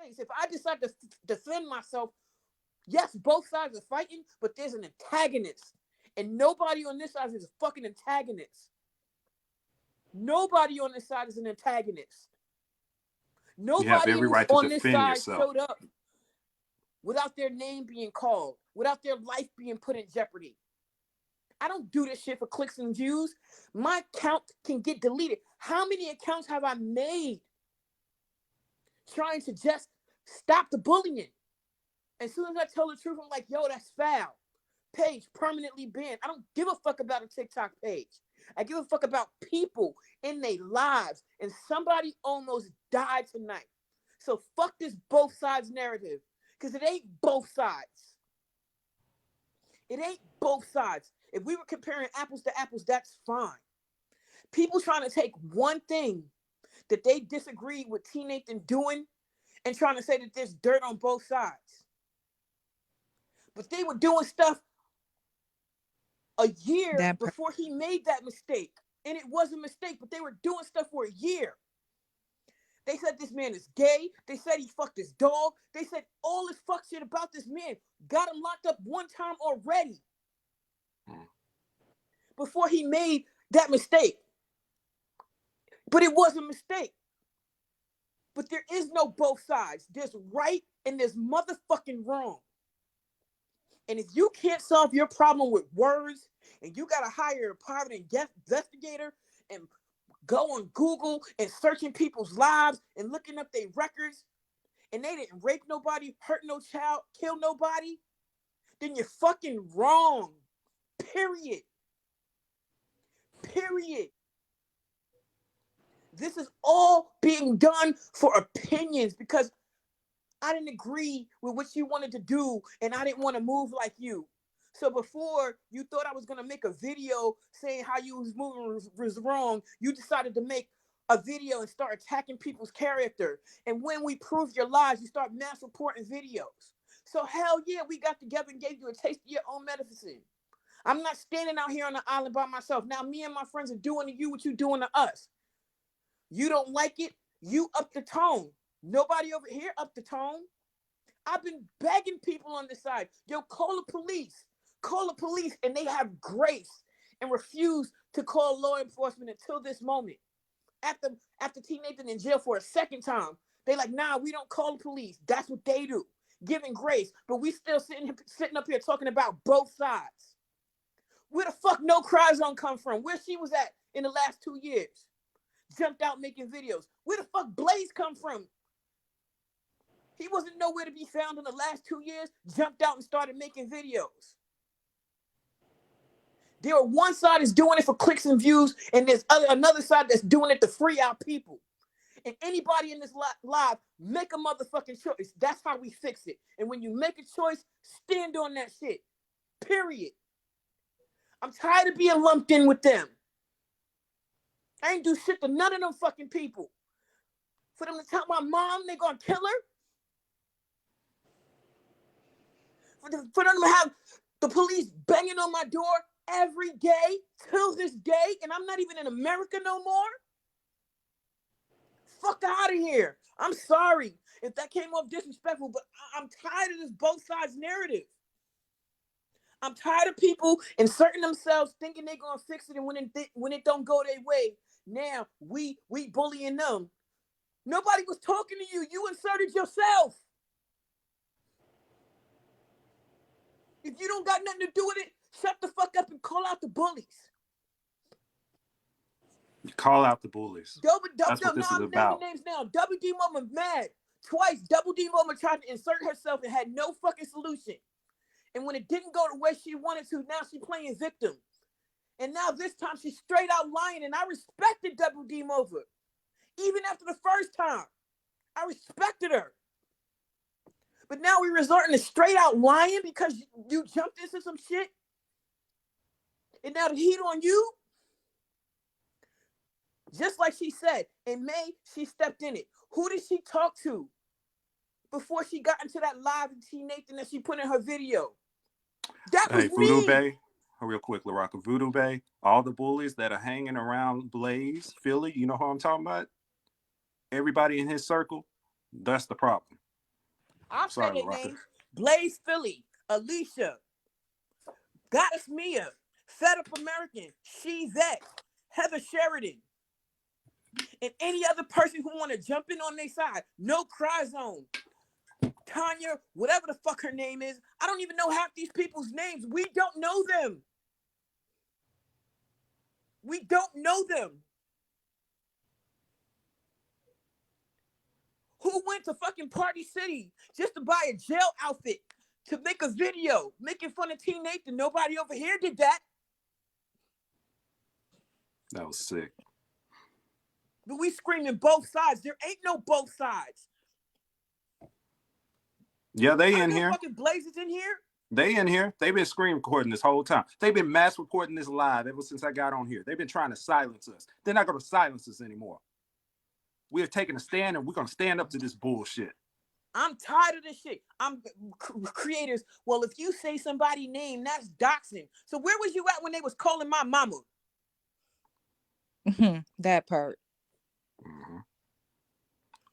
place. If I decide to defend myself, yes, both sides are fighting, but there's an antagonist. And nobody on this side is a fucking antagonist. Nobody on this side is an antagonist. You have Nobody every right to on this defend side yourself. showed up without their name being called, without their life being put in jeopardy. I don't do this shit for clicks and views. My account can get deleted. How many accounts have I made trying to just stop the bullying? As soon as I tell the truth, I'm like, yo, that's foul. Page permanently banned. I don't give a fuck about a TikTok page. I give a fuck about people in their lives. And somebody almost died tonight. So fuck this both sides narrative. Because it ain't both sides. It ain't both sides. If we were comparing apples to apples, that's fine. People trying to take one thing that they disagreed with T. Nathan doing and trying to say that there's dirt on both sides. But they were doing stuff a year before he made that mistake. And it was a mistake, but they were doing stuff for a year. They said this man is gay. They said he fucked his dog. They said all this fuck shit about this man. Got him locked up one time already before he made that mistake. But it was a mistake. But there is no both sides. There's right and there's motherfucking wrong. And if you can't solve your problem with words and you got to hire a private investigator and go on Google and searching people's lives and looking up their records and they didn't rape nobody, hurt no child, kill nobody, then you're fucking wrong. Period. Period. This is all being done for opinions because I didn't agree with what you wanted to do and I didn't want to move like you. So before you thought I was going to make a video saying how you was moving was wrong, you decided to make a video and start attacking people's character. And when we proved your lies, you start mass reporting videos. So hell yeah, we got together and gave you a taste of your own medicine. I'm not standing out here on the island by myself. Now me and my friends are doing to you what you doing to us. You don't like it, you up the tone. Nobody over here up the tone. I've been begging people on this side, yo, call the police. Call the police, and they have grace and refuse to call law enforcement until this moment. After T. Nathan in jail for a second time, they like, nah, we don't call the police. That's what they do, giving grace. But we still sitting up here talking about both sides. Where the fuck No Cry Zone come from? Where she was at in the last 2 years? Jumped out making videos. Where the fuck Blaze come from? He wasn't nowhere to be found in the last 2 years. Jumped out and started making videos. There are one side is doing it for clicks and views, and there's another side that's doing it to free our people. And anybody in this live, make a motherfucking choice. That's how we fix it. And when you make a choice, stand on that shit. Period. I'm tired of being lumped in with them. I ain't do shit to none of them fucking people. For them to tell my mom they gonna kill her. For them to have the police banging on my door every day till this day, and I'm not even in America no more. Fuck out of here. I'm sorry if that came off disrespectful, but I'm tired of this both sides narrative. I'm tired of people inserting themselves thinking they're gonna fix it, and when it don't go their way, now we bullying them. Nobody was talking to you. You inserted yourself. If you don't got nothing to do with it, shut the fuck up and call out the bullies. Call out the bullies. That's what this is about. Names now. Double D Mama mad. Twice, Double D Mama tried to insert herself and had no fucking solution. And when it didn't go the way she wanted to, now she's playing victim. And now this time she's straight out lying, and I respected Double D Mova. Even after the first time, I respected her. But now we're resorting to straight out lying because you jumped into some shit. And now the heat on you. Just like she said, in May, she stepped in it. Who did she talk to before she got into that live with T. Nathan that she put in her video? That was Voodoo me. Bay, real quick, LaRocca. Voodoo Bay, all the bullies that are hanging around Blaze, Philly, you know who I'm talking about? Everybody in his circle, that's the problem. I'll say Sorry, their LaRocca. names. Blaze Philly, Alicia, Goddess Mia, Fed Up American, Shezette, Heather Sheridan, and any other person who want to jump in on their side. No Cry Zone. Tanya, whatever the fuck her name is. I don't even know half these people's names. We don't know them. We don't know them. Who went to fucking Party City just to buy a jail outfit to make a video making fun of T. Nathan? Nobody over here did that. That was sick. But we screaming both sides. There ain't no both sides. Yeah, they in here. Fucking Blazers in here. They in here. They've been screen recording this whole time. They've been mass recording this live ever since I got on here. They've been trying to silence us. They're not going to silence us anymore. We are taking a stand, and we're going to stand up to this bullshit. I'm tired of this shit. I'm creators. Well, if you say somebody's name, that's doxing. So where was you at when they was calling my mama? That part. Mm-hmm.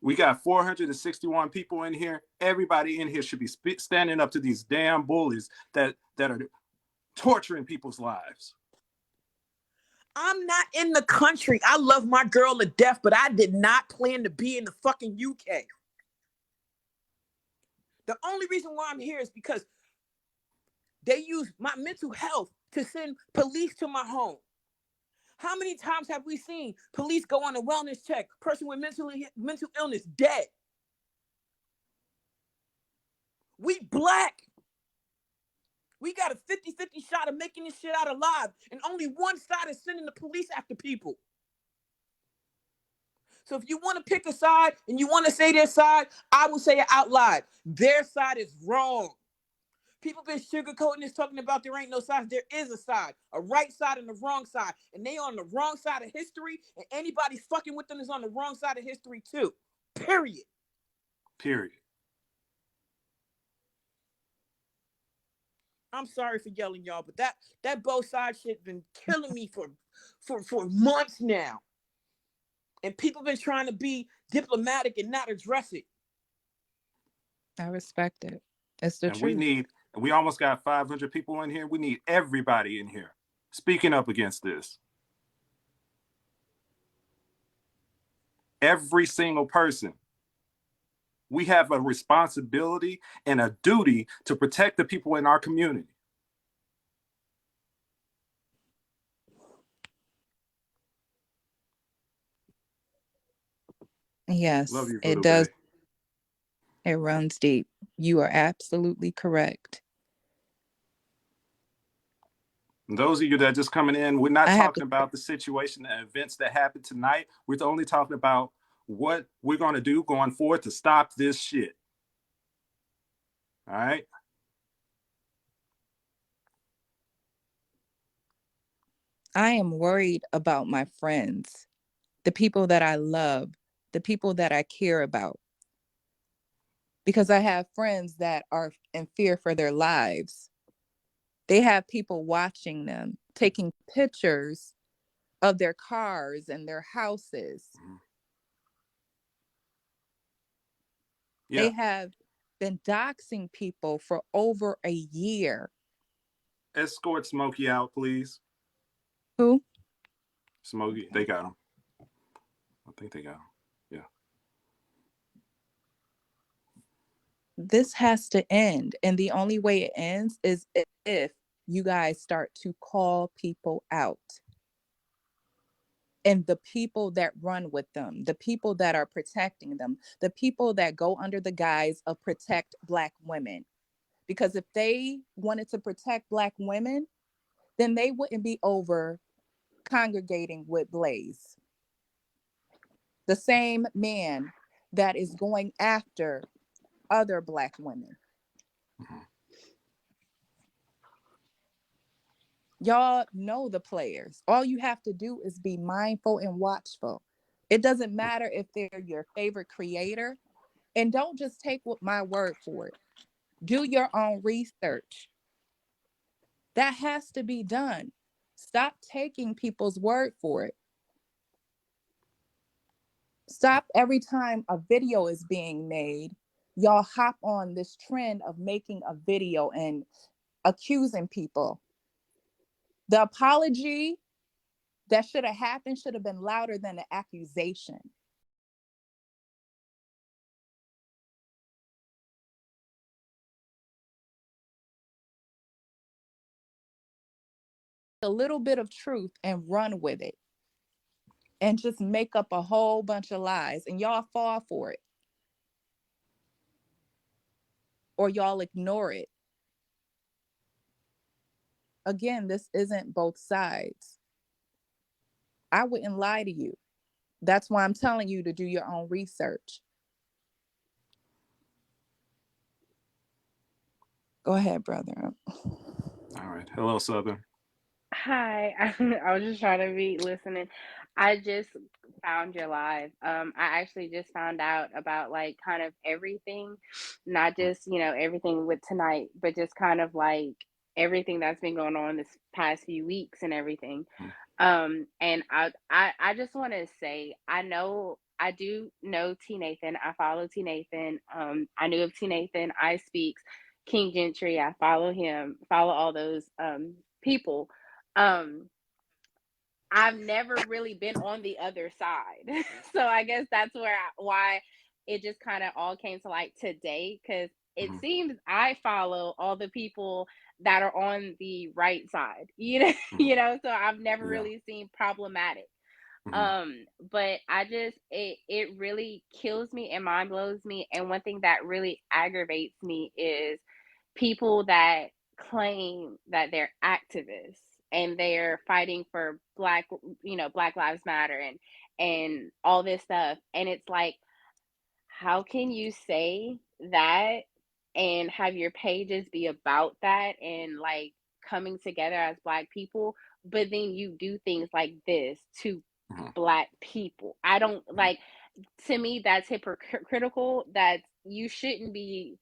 We got 461 people in here. Everybody in here should be standing up to these damn bullies that are torturing people's lives. I'm not in the country. I love my girl to death, but I did not plan to be in the fucking UK. The only reason why I'm here is because they use my mental health to send police to my home. How many times have we seen police go on a wellness check, person with mental illness dead? We Black. We got a 50-50 shot of making this shit out alive, and only one side is sending the police after people. So if you want to pick a side and you want to say their side, I will say it out loud. Their side is wrong. People been sugarcoating this, talking about there ain't no sides. There is a side, a right side and a wrong side. And they on the wrong side of history, and anybody fucking with them is on the wrong side of history too. Period. I'm sorry for yelling, y'all, but that both sides shit been killing me for months now. And people been trying to be diplomatic and not address it. I respect it. It's the truth. We almost got 500 people in here. We need everybody in here speaking up against this. Every single person. We have a responsibility and a duty to protect the people in our community. Yes, Love you, it does. It runs deep. You are absolutely correct. And those of you that are just coming in, we're not talking about the situation and events that happened tonight. We're only talking about what we're going to do going forward to stop this shit. All right? I am worried about my friends, the people that I love, the people that I care about. Because I have friends that are in fear for their lives. They have people watching them, taking pictures of their cars and their houses. Yeah. They have been doxing people for over a year. Escort Smokey out, please. Who? Smokey, they got him. I think they got him. Yeah. This has to end. And the only way it ends is if you guys start to call people out. And the people that run with them, the people that are protecting them, the people that go under the guise of protect Black women. Because if they wanted to protect Black women, then they wouldn't be over congregating with Blaze. The same man that is going after other Black women. Y'all know the players. All you have to do is be mindful and watchful. It doesn't matter if they're your favorite creator. And don't just take my word for it. Do your own research. That has to be done. Stop taking people's word for it. Stop every time a video is being made y'all hop on this trend of making a video and accusing people. The apology that should have happened should have been louder than the accusation. A little bit of truth and run with it and just make up a whole bunch of lies, and y'all fall for it or y'all ignore it. Again, this isn't both sides. I wouldn't lie to you. That's why I'm telling you to do your own research. Go ahead, brother. All right. Hello, Southern. Hi, I was just trying to be listening. I just found your live. I actually just found out about like kind of everything, not just, everything with tonight, but just kind of like everything that's been going on this past few weeks and everything. And I just want to say, I do know T Nathan. I follow T Nathan. I knew of T Nathan. I speaks King Gentry. I follow him. Follow all those people. I've never really been on the other side. So I guess that's why it just kind of all came to light today, because it seems I follow all the people that are on the right side, so I've never really seen problematic. But it really kills me and mind blows me. And one thing that really aggravates me is people that claim that they're activists and they're fighting for Black Lives Matter and all this stuff. And it's like, how can you say that and have your pages be about that and like coming together as Black people, but then you do things like this to Black people? I don't like, to me, that's hypocritical. That you shouldn't be.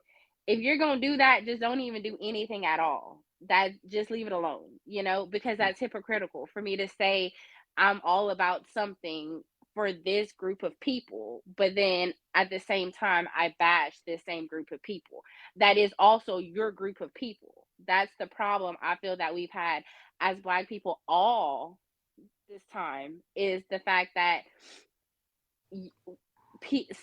If you're gonna do that, just don't even do anything at all. That just leave it alone, because that's hypocritical for me to say I'm all about something for this group of people, but then at the same time I bash this same group of people that is also your group of people. That's the problem I feel that we've had as Black people all this time, is the fact that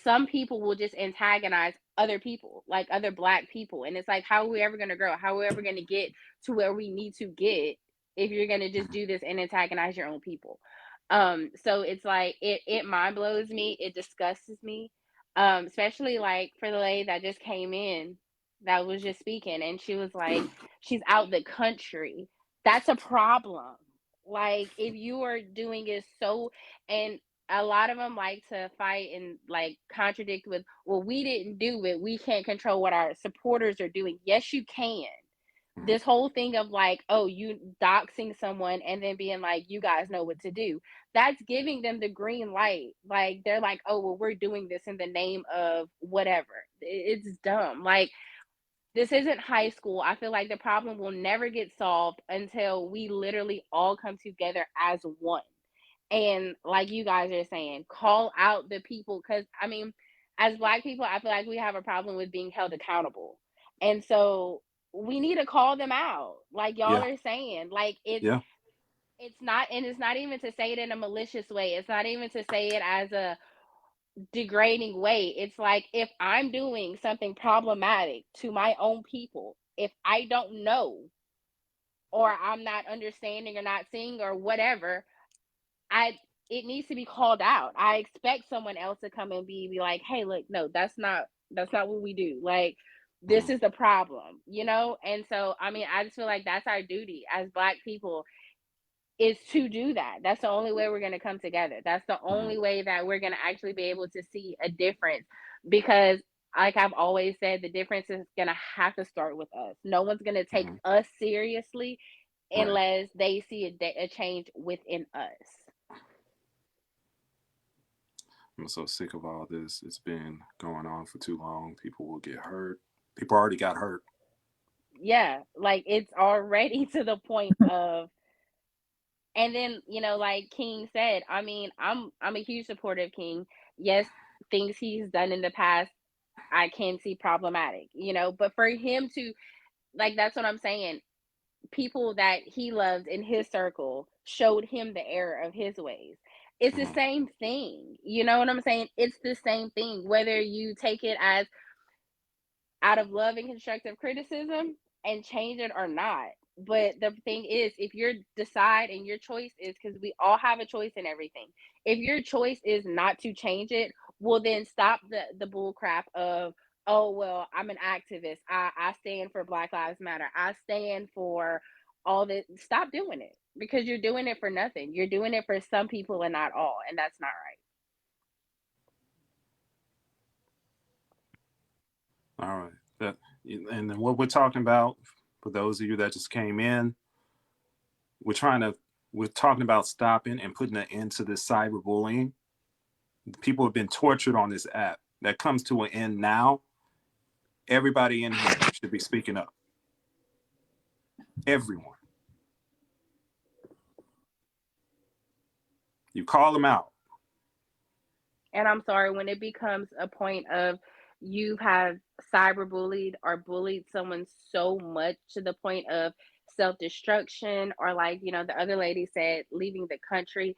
some people will just antagonize other people, like other Black people, and it's like, how are we ever going to grow? How are we ever going to get to where we need to get if you're going to just do this and antagonize your own people? So it's like, it mind blows me, it disgusts me, especially like for the lady that just came in that was just speaking, and she was like, she's out the country. That's a problem. Like, if you are doing it so, and a lot of them like to fight and like contradict with, well, we didn't do it, we can't control what our supporters are doing. Yes, you can. This whole thing of like, oh, you doxing someone and then being like, you guys know what to do, that's giving them the green light. Like, they're like, oh, well, we're doing this in the name of whatever. It's dumb. Like, this isn't high school. I feel like the problem will never get solved until we literally all come together as one. And like you guys are saying, call out the people, because I mean, as Black people, I feel like we have a problem with being held accountable, and so we need to call them out, like y'all are saying. Like, it's not, and it's not even to say it in a malicious way, it's not even to say it as a degrading way. It's like, if I'm doing something problematic to my own people, if I don't know, or I'm not understanding or not seeing or whatever, it needs to be called out. I expect someone else to come and be like, hey, look, no, that's not what we do. Like, this is the problem, And so, I mean, I just feel like that's our duty as Black people, is to do that. That's the only way we're going to come together. That's the only way that we're going to actually be able to see a difference, because like I've always said, the difference is going to have to start with us. No one's going to take us seriously unless they see a change within us. I'm so sick of all this. It's been going on for too long. People will get hurt. People already got hurt. Yeah, like, it's already to the point of, and then, like King said, I mean, I'm a huge supporter of King. Yes, things he's done in the past I can see problematic, you know, but for him to, like, that's what I'm saying. People that he loved in his circle showed him the error of his ways. It's the Mhm. same thing. You know what I'm saying? It's the same thing, whether you take it as out of love and constructive criticism and change it or not. But the thing is, if you're decide and your choice is, because we all have a choice in everything, if your choice is not to change it, well then stop the bull crap of, oh well, I'm an activist, I stand for Black Lives Matter, I stand for all this. Stop doing it, because you're doing it for nothing. You're doing it for some people and not all, and that's not right. All right. And then what we're talking about, for those of you that just came in, we're talking about stopping and putting an end to this cyberbullying. People have been tortured on this app. That comes to an end now. Everybody in here should be speaking up. Everyone. You call them out. And I'm sorry, when it becomes a point of you have cyberbullied or bullied someone so much to the point of self-destruction, or like, you know, the other lady said, leaving the country,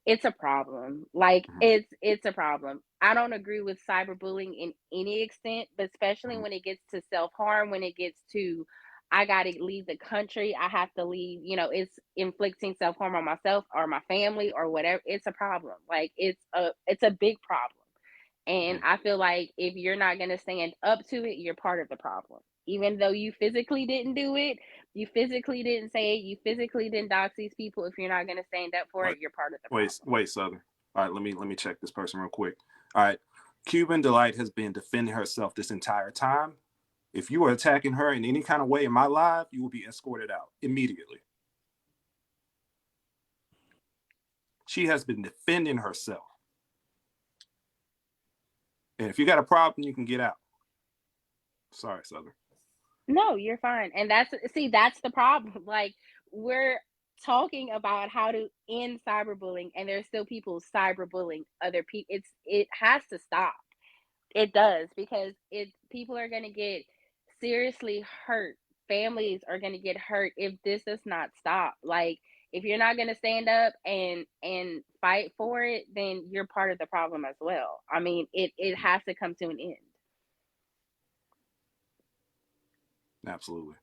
it's a problem. Like, Mhm. it's a problem. I don't agree with cyberbullying in any extent, but especially Mhm. when it gets to self-harm, when it gets to, I got to leave the country, I have to leave, you know, it's inflicting self-harm on myself or my family or whatever. It's a problem. Like, it's a big problem. And Mhm. I feel like if you're not going to stand up to it, you're part of the problem. Even though you physically didn't do it, you physically didn't say it, you physically didn't dox these people, if you're not going to stand up for Wait, it, you're part of the wait, problem. wait, Southern. All right, let me check this person real quick. All right, Cuban Delight has been defending herself this entire time. If you are attacking her in any kind of way in my live, you will be escorted out immediately. She has been defending herself. And if you got a problem, you can get out. Sorry, Southern. No, you're fine. And that's the problem. Like, we're talking about how to end cyberbullying, and there's still people cyberbullying other people. It has to stop. It does, because people are going to get seriously hurt. Families are going to get hurt if this does not stop. Like, if you're not going to stand up and fight for it, then you're part of the problem as well. I mean, it has to come to an end. Absolutely.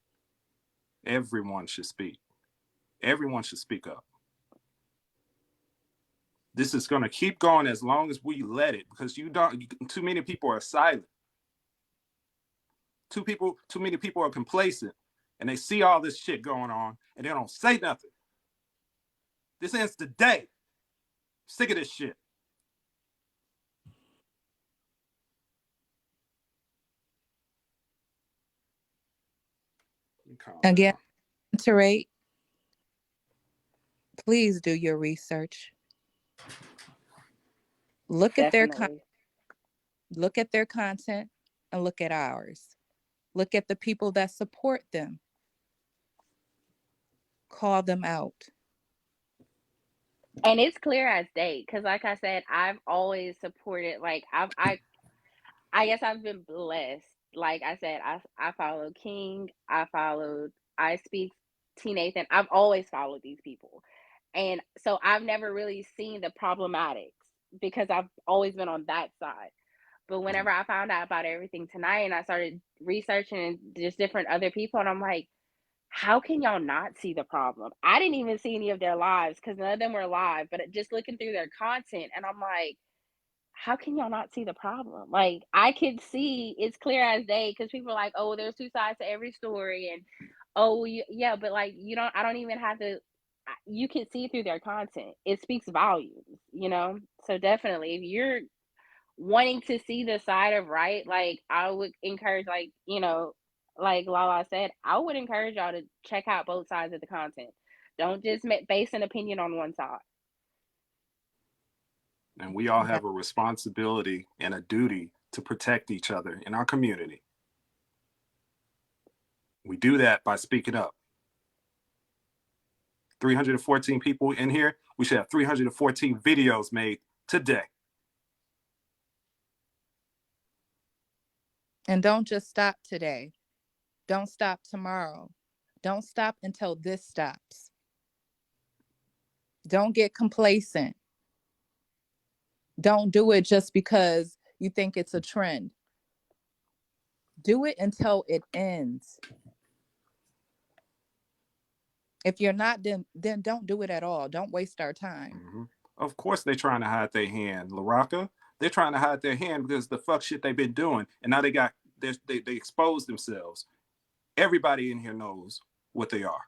Everyone should speak. Everyone should speak up. This is going to keep going as long as we let it, because too many people are silent. Too many people are complacent, and they see all this shit going on and they don't say nothing. This ends today. Sick of this shit. Again, Terray, please do your research. Look at their Definitely. look at their content and look at ours. Look at the people that support them. Call them out. And it's clear as day, because like I said, I've always supported, like, I guess I've been blessed. Like I said, I followed King, I followed I Speak, T Nathan. I've always followed these people. And so I've never really seen the problematics, because I've always been on that side. But whenever I found out about everything tonight and I started researching just different other people, and I'm like, how can y'all not see the problem? I didn't even see any of their lives, because none of them were live, but just looking through their content, and I'm like, how can y'all not see the problem? Like, I could see, it's clear as day, because people are like, oh, there's two sides to every story, and oh, yeah, but like, I don't even have to. You can see through their content. It speaks volumes, you know. So definitely, if you're wanting to see the side of right, like, I would encourage, like, you know, like Lala said, I would encourage y'all to check out both sides of the content. Don't just base an opinion on one side. And we all have a responsibility and a duty to protect each other in our community. We do that by speaking up. 314 people in here. We should have 314 videos made today. And don't just stop today. Don't stop tomorrow. Don't stop until this stops. Don't get complacent. Don't do it just because you think it's a trend. Do it until it ends. If you're not, then don't do it at all. Don't waste our time. Mm-hmm. Of course they're trying to hide their hand, LaRocca. They're trying to hide their hand because the fuck shit they've been doing. And now they exposed themselves. Everybody in here knows what they are.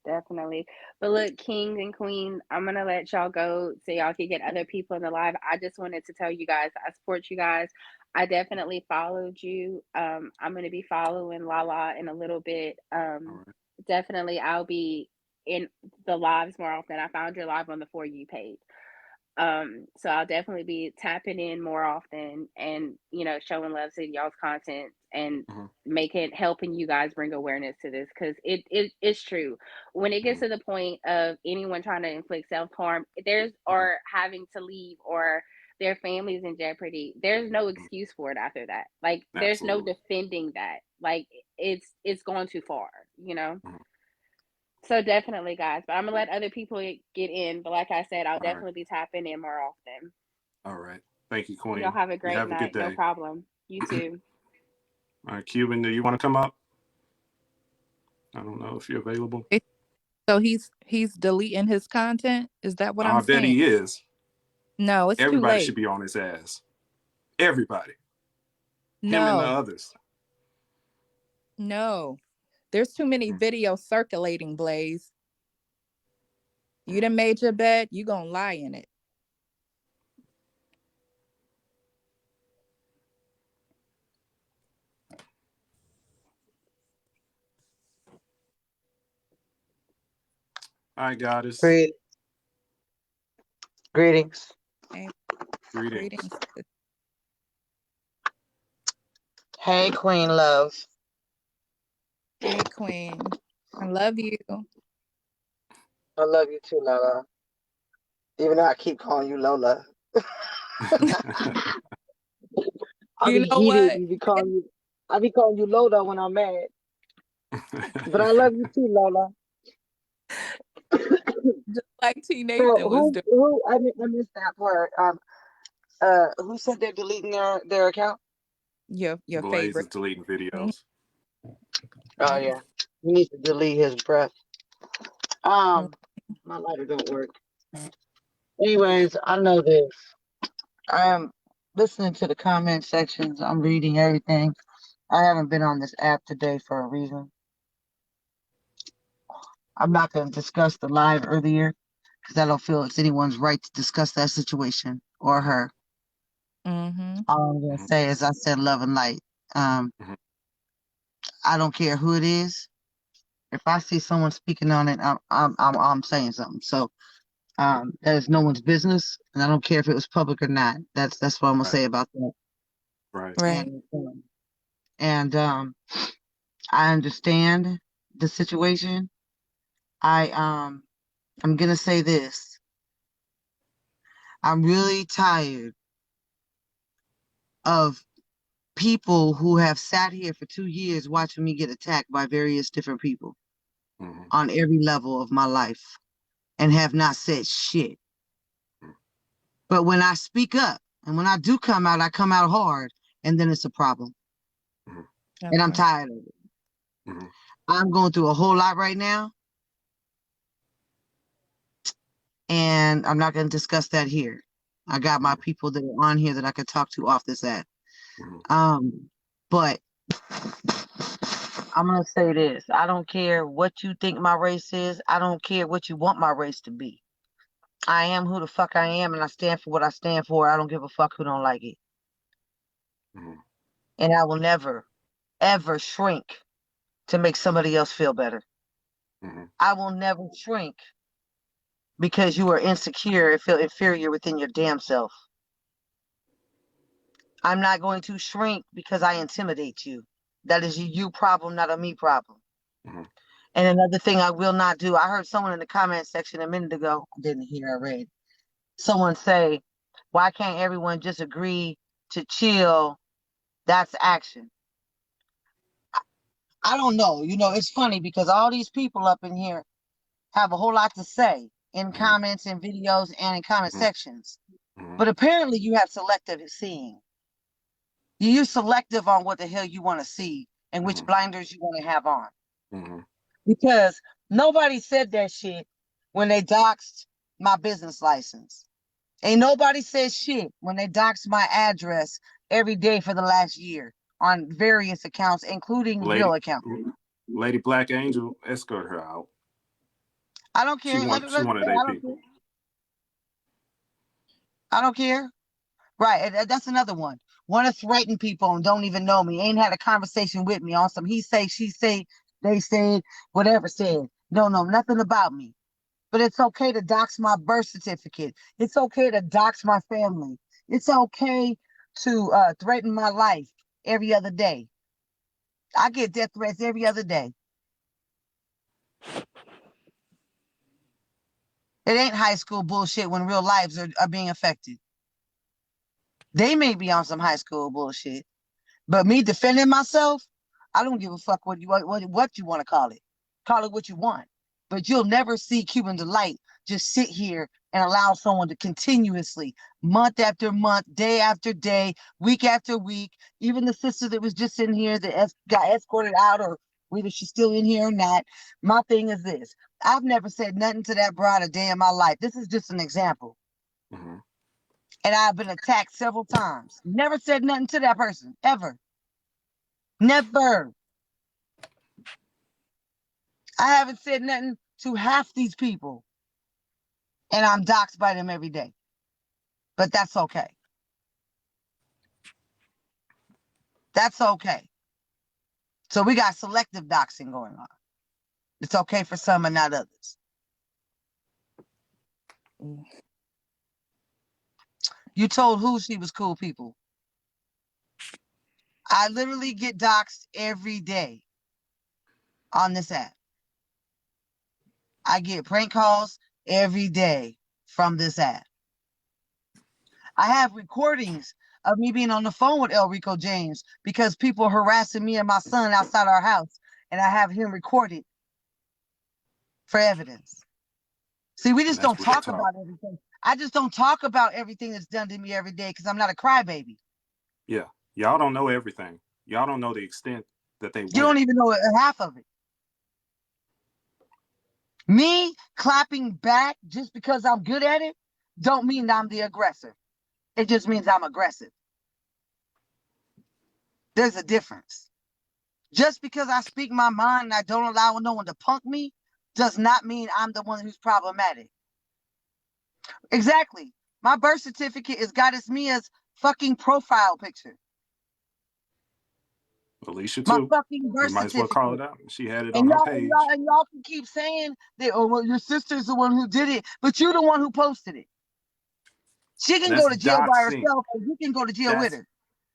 Definitely. But look, kings and queens, I'm going to let y'all go so y'all can get other people in the live. I just wanted to tell you guys, I support you guys. I definitely followed you. I'm going to be following Lala in a little bit. Right. Definitely, I'll be in the lives more often. I found your live on the For You page. So I'll definitely be tapping in more often and, you know, showing love to y'all's content and helping you guys bring awareness to this, because it's true. When it gets to the point of anyone trying to inflict self-harm, or having to leave, or their families in jeopardy, there's no excuse for it after that. Like, there's no defending that. Like, it's gone too far, you know? So definitely, guys. But I'm going to let other people get in. But like I said, I'll definitely be tapping in more often. All right. Thank you, Queen. Y'all have a great night. Have a good day. No problem. You too. All right, Cuban, do you want to come up? I don't know if you're available. So he's deleting his content? Is that what I'm saying? I bet he is. No, it's Everybody too late. should be on his ass. Everybody. No. Him and the others. No. There's too many videos circulating, Blaze. You done made your bed, you gonna lie in it. Hi, Goddess. Greetings. Hey. Greetings. Hey, Queen Love. Hey, Queen. I love you. I love you too, Lola. Even though I keep calling you Lola. You know what? I be calling you Lola when I'm mad. But I love you too, Lola. Just like T. Nathan was doing. I missed that part. Who said they're deleting their account? Your Blaze favorite. is deleting videos. Oh yeah. He needs to delete his breath. My lighter don't work. Anyways, I know this. I am listening to the comment sections. I'm reading everything. I haven't been on this app today for a reason. I'm not going to discuss the live earlier because I don't feel it's anyone's right to discuss that situation or her. All I'm going to say is I said love and light. I don't care who it is. If I see someone speaking on it, I'm saying something. So that is no one's business, and I don't care if it was public or not. That's what I'm gonna say about that. Right. And I understand the situation. I'm gonna say this. I'm really tired of people who have sat here for 2 years watching me get attacked by various different people on every level of my life and have not said shit. But when I speak up and when I do come out, I come out hard, and then it's a problem. And I'm tired of it. I'm going through a whole lot right now. And I'm not going to discuss that here. I got my people that are on here that I could talk to off this app. But I'm going to say this. I don't care what you think my race is. I don't care what you want my race to be. I am who the fuck I am, and I stand for what I stand for. I don't give a fuck who don't like it. And I will never, ever shrink to make somebody else feel better. I will never shrink because you are insecure and feel inferior within your damn self. I'm not going to shrink because I intimidate you. That is a you problem, not a me problem. And another thing I will not do, I heard someone in the comment section a minute ago, I didn't hear, I read. Someone say, Why can't everyone just agree to chill? That's action. I don't know. You know, it's funny because all these people up in here have a whole lot to say in comments and videos and in comment sections. But apparently you have selective seeing. You're selective on what the hell you want to see and which blinders you want to have on. Because nobody said that shit when they doxed my business license. Ain't nobody said shit when they doxed my address every day for the last year on various accounts, including real accounts. Lady Black Angel, escort her out. I don't care. She wanted AP. I don't care. Right. That's another one. Want to threaten people and don't even know me. Ain't had a conversation with me on some he say, she say, they said, whatever said. Don't know nothing about me. But it's okay to dox my birth certificate. It's okay to dox my family. It's okay to threaten my life every other day. I get death threats every other day. It ain't high school bullshit when real lives are being affected. They may be on some high school bullshit, but me defending myself, I don't give a fuck what you want to call it. Call it what you want. But you'll never see Cuban Delight just sit here and allow someone to continuously, month after month, day after day, week after week, even the sister that was just in here that got escorted out, or whether she's still in here or not. My thing is this. I've never said nothing to that broad a day in my life. This is just an example. And I've been attacked several times. Never said nothing to that person, ever. Never. I haven't said nothing to half these people. And I'm doxxed by them every day. But that's okay. That's okay. So we got selective doxing going on. It's okay for some and not others. You told who she was cool people. I literally get doxed every day on this app. I get prank calls every day from this app. I have recordings of me being on the phone with El Rico James because people are harassing me and my son outside our house, and I have him recorded for evidence. See, we just don't talk about everything. I just don't talk about everything that's done to me every day because I'm not a crybaby. Yeah. Y'all don't know everything. Y'all don't know the extent that they went. You don't even know half of it. Me clapping back just because I'm good at it don't mean I'm the aggressor. It just means I'm aggressive. There's a difference. Just because I speak my mind and I don't allow no one to punk me does not mean I'm the one who's problematic. Exactly. My birth certificate is Goddess Mia's fucking profile picture. Alicia My too. fucking birth You might as well certificate. call it out. She had it on her page. And y'all can keep saying that, oh, well, your sister's the one who did it, but you're the one who posted it. She can go to jail by herself, or you can go to jail with her.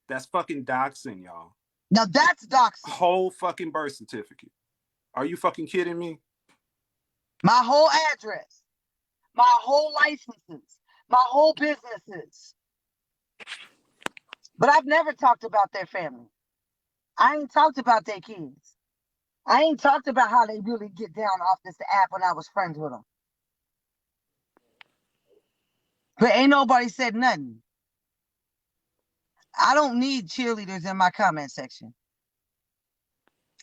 That's fucking doxing, y'all. Now that's doxing. Whole fucking birth certificate. Are you fucking kidding me? My whole address, my whole licenses, my whole businesses. But I've never talked about their family. I ain't talked about their kids. I ain't talked about how they really get down off this app when I was friends with them. But ain't nobody said nothing. I don't need cheerleaders in my comment section.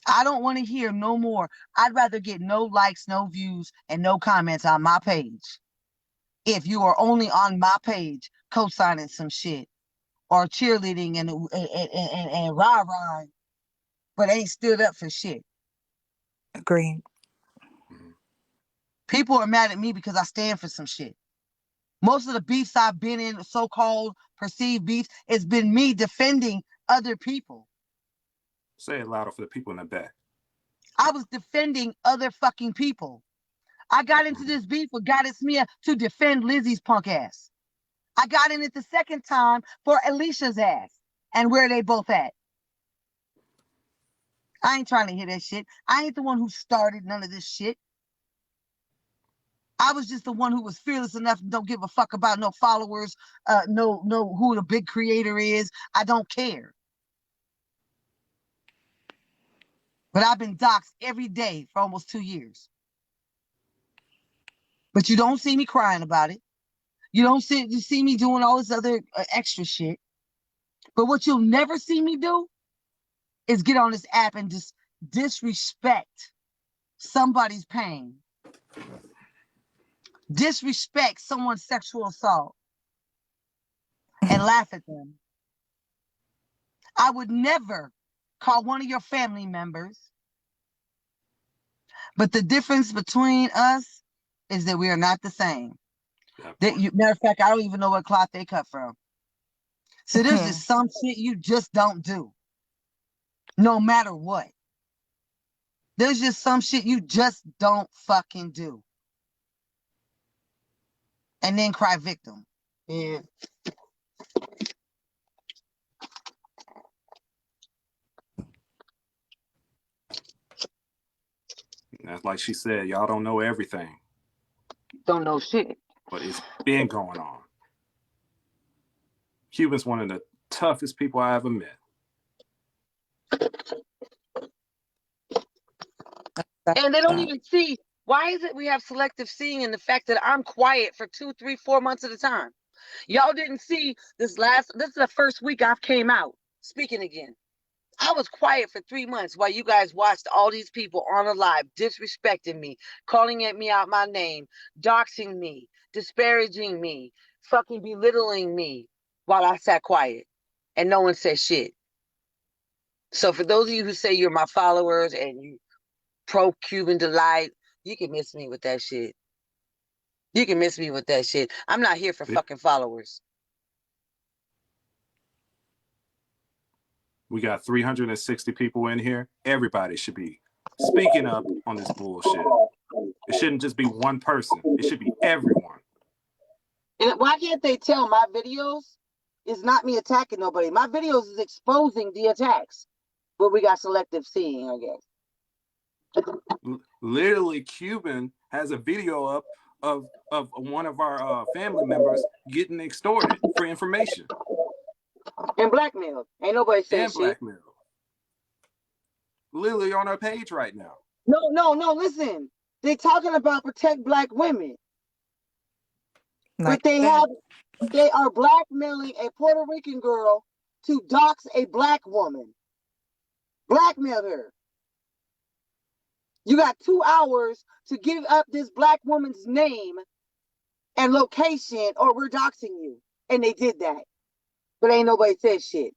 I don't want to hear no more. I'd rather get no likes, no views, and no comments on my page. If you are only on my page co-signing some shit or cheerleading and rah-rah, but ain't stood up for shit. Agreed. People are mad at me because I stand for some shit. Most of the beefs I've been in, so-called perceived beefs, it's been me defending other people. Say it louder for the people in the back. I was defending other fucking people. I got into this beef with Goddess Mia to defend Lizzie's punk ass. I got in it the second time for Alicia's ass and where they both at. I ain't trying to hear that shit. I ain't the one who started none of this shit. I was just the one who was fearless enough and don't give a fuck about no followers, no who the big creator is. I don't care. But I've been doxxed every day for almost 2 years. But you don't see me crying about it. You see me doing all this other extra shit. But what you'll never see me do is get on this app and just disrespect somebody's pain. Disrespect someone's sexual assault and laugh at them. I would never call one of your family members. But the difference between us is that we are not the same. Matter of fact, I don't even know what cloth they cut from. So there's just some shit you just don't do. No matter what. There's just some shit you just don't fucking do. And then cry victim. Yeah. That's like she said, y'all don't know everything. Don't know shit. But it's been going on. Cuban's one of the toughest people I ever met. And they don't even see, why is it we have selective seeing in the fact that I'm quiet for 2, 3, 4 months at a time? Y'all didn't see this is the first week I've came out speaking again. I was quiet for 3 months while you guys watched all these people on a live disrespecting me, calling at me out my name, doxing me, disparaging me, fucking belittling me while I sat quiet and no one said shit. So for those of you who say you're my followers and you pro-Cuban delight, you can miss me with that shit. You can miss me with that shit. I'm not here for fucking followers. We got 360 people in here. Everybody should be speaking up on this bullshit. It shouldn't just be one person. It should be everyone. And why can't they tell my videos is not me attacking nobody? My videos is exposing the attacks. But we got selective seeing, I guess. Literally, Cuban has a video up of one of our family members getting extorted for information. And blackmailed. Ain't nobody saying and shit. Blackmailed. Literally on our page right now. No, listen. They talking about protect black women. But they are blackmailing a Puerto Rican girl to dox a black woman. Blackmailed her. You got 2 hours to give up this black woman's name and location or we're doxing you. And they did that. But ain't nobody said shit.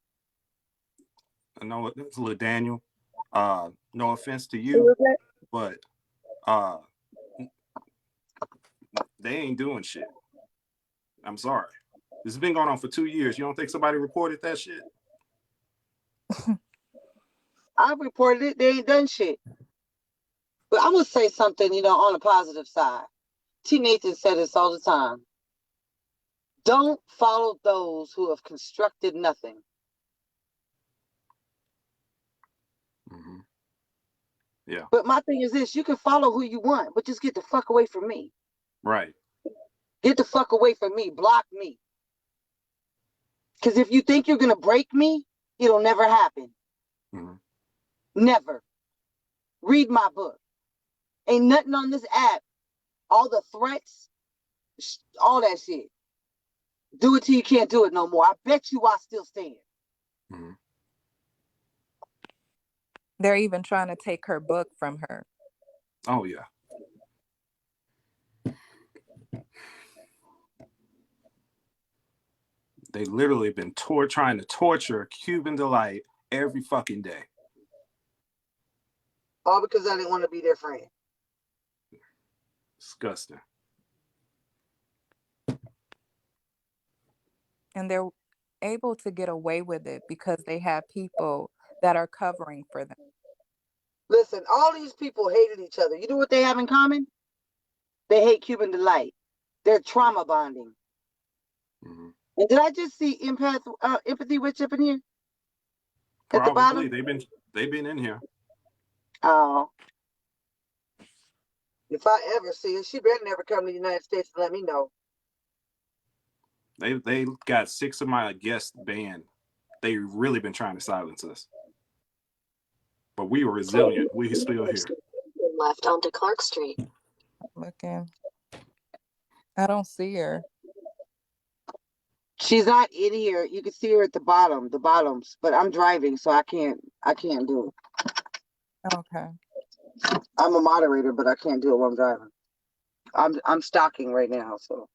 I know it's little Daniel. No offense to you, but they ain't doing shit. I'm sorry. This has been going on for 2 years. You don't think somebody reported that shit? I reported it. They ain't done shit. But I'm going to say something, on the positive side. T. Nathan said this all the time. Don't follow those who have constructed nothing. Mm-hmm. Yeah. But my thing is this, you can follow who you want, but just get the fuck away from me. Right. Get the fuck away from me. Block me. Because if you think you're going to break me, it'll never happen. Mm-hmm. Never. Read my book. Ain't nothing on this app. All the threats, all that shit. Do it till you can't do it no more. I bet you I still stand. Mm-hmm. They're even trying to take her book from her. Oh, yeah. They literally been trying to torture Cuban Delight every fucking day. All because I didn't want to be their friend. Disgusting. And they're able to get away with it because they have people that are covering for them. Listen, all these people hated each other. You know what they have in common? They hate Cuban Delight. They're trauma bonding. Mm-hmm. And did I just see Empathy Witch up in here? Probably. At the bottom? They've been in here. Oh. If I ever see her, she better never come to the United States and let me know. They got 6 of my guests banned. They really been trying to silence us. But we were resilient. We still here. Left onto Clark Street. Looking. I don't see her. She's not in here. You can see her at the bottoms. But I'm driving, so I can't do it. Okay. I'm a moderator, but I can't do it while I'm driving. I'm stalking right now, so.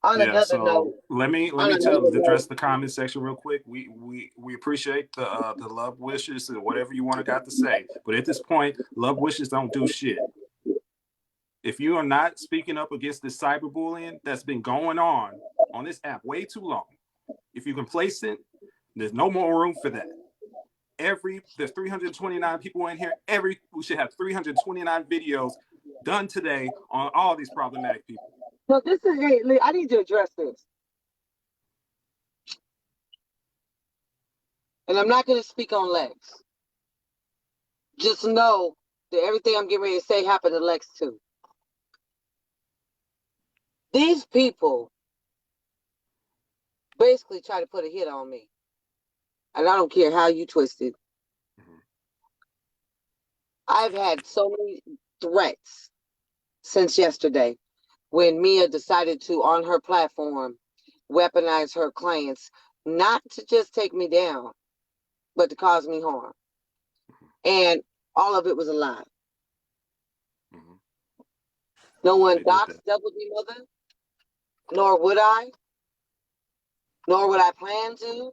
On another note, let me address the comment section real quick. We appreciate the love wishes and whatever you want to got to say, but at this point, love wishes don't do shit. If you are not speaking up against this cyberbullying that's been going on this app way too long, if you place it, there's no more room for that. There's 329 people in here. We should have 329 videos done today on all these problematic people. So this is, hey, Lee, I need to address this. And I'm not going to speak on Lex. Just know that everything I'm getting ready to say happened to Lex too. These people basically try to put a hit on me. And I don't care how you twist it. I've had so many threats since yesterday when Mia decided to, on her platform, weaponize her clients, not to just take me down, but to cause me harm. And all of it was a lie. No one doxed Double D Mother, nor would I plan to,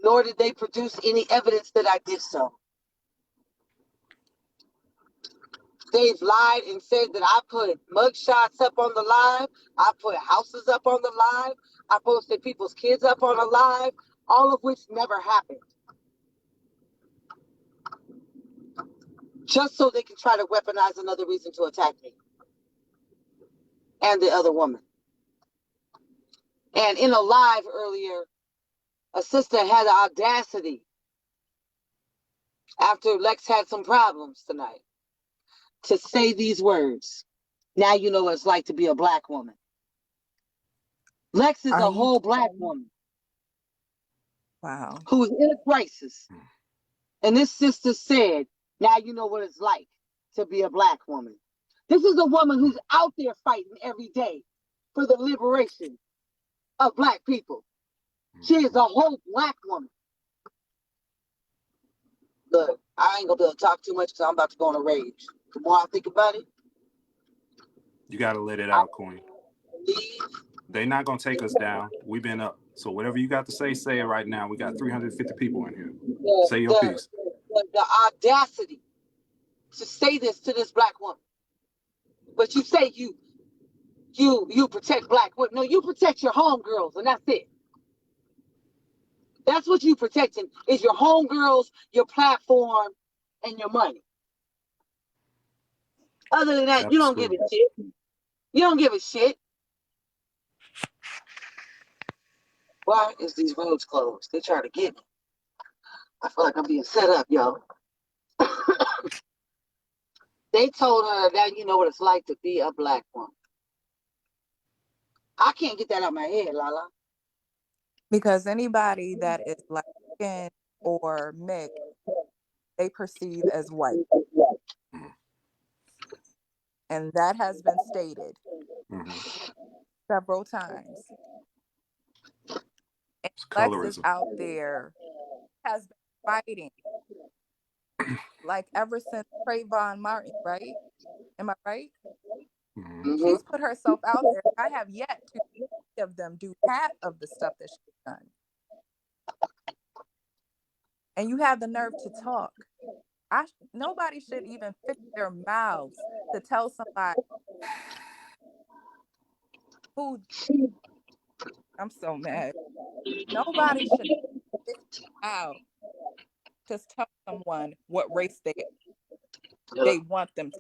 nor did they produce any evidence that I did so. They've lied and said that I put mugshots up on the live. I put houses up on the live. I posted people's kids up on a live, all of which never happened. Just so they can try to weaponize another reason to attack me and the other woman. And in a live earlier, a sister had the audacity, after Lex had some problems tonight, to say these words. Now you know what it's like to be a Black woman. Lex is a whole Black woman. Wow. Who's in a crisis. And this sister said, now you know what it's like to be a Black woman. This is a woman who's out there fighting every day for the liberation of Black people. She is a whole Black woman. Look, I ain't gonna be able to talk too much because I'm about to go on a rage. The more I think about it, you gotta let it out, Queen. They're not gonna take us down. We've been up. So whatever you got to say it right now. We got 350 people in here. Say your piece. The audacity to say this to this Black woman. But you say you protect Black women. No, you protect your homegirls, and that's it. That's what you protecting, is your homegirls, your platform, and your money. Other than that, you don't give a shit. You don't give a shit. Why is these roads closed? They try to get me. I feel like I'm being set up, y'all. They told her that you know what it's like to be a Black woman. I can't get that out of my head, Lala. Because anybody that is Black skin or mixed, they perceive as white. And that has been stated several times. And Lex is out there, has been fighting like ever since Trayvon Martin, right? Am I right? She's put herself out there. I have yet to see any of them do half of the stuff that she's done. And you have the nerve to talk. Nobody should even fix their mouths to tell somebody who. I'm so mad. Nobody should fix their mouth to tell someone what race they want them to.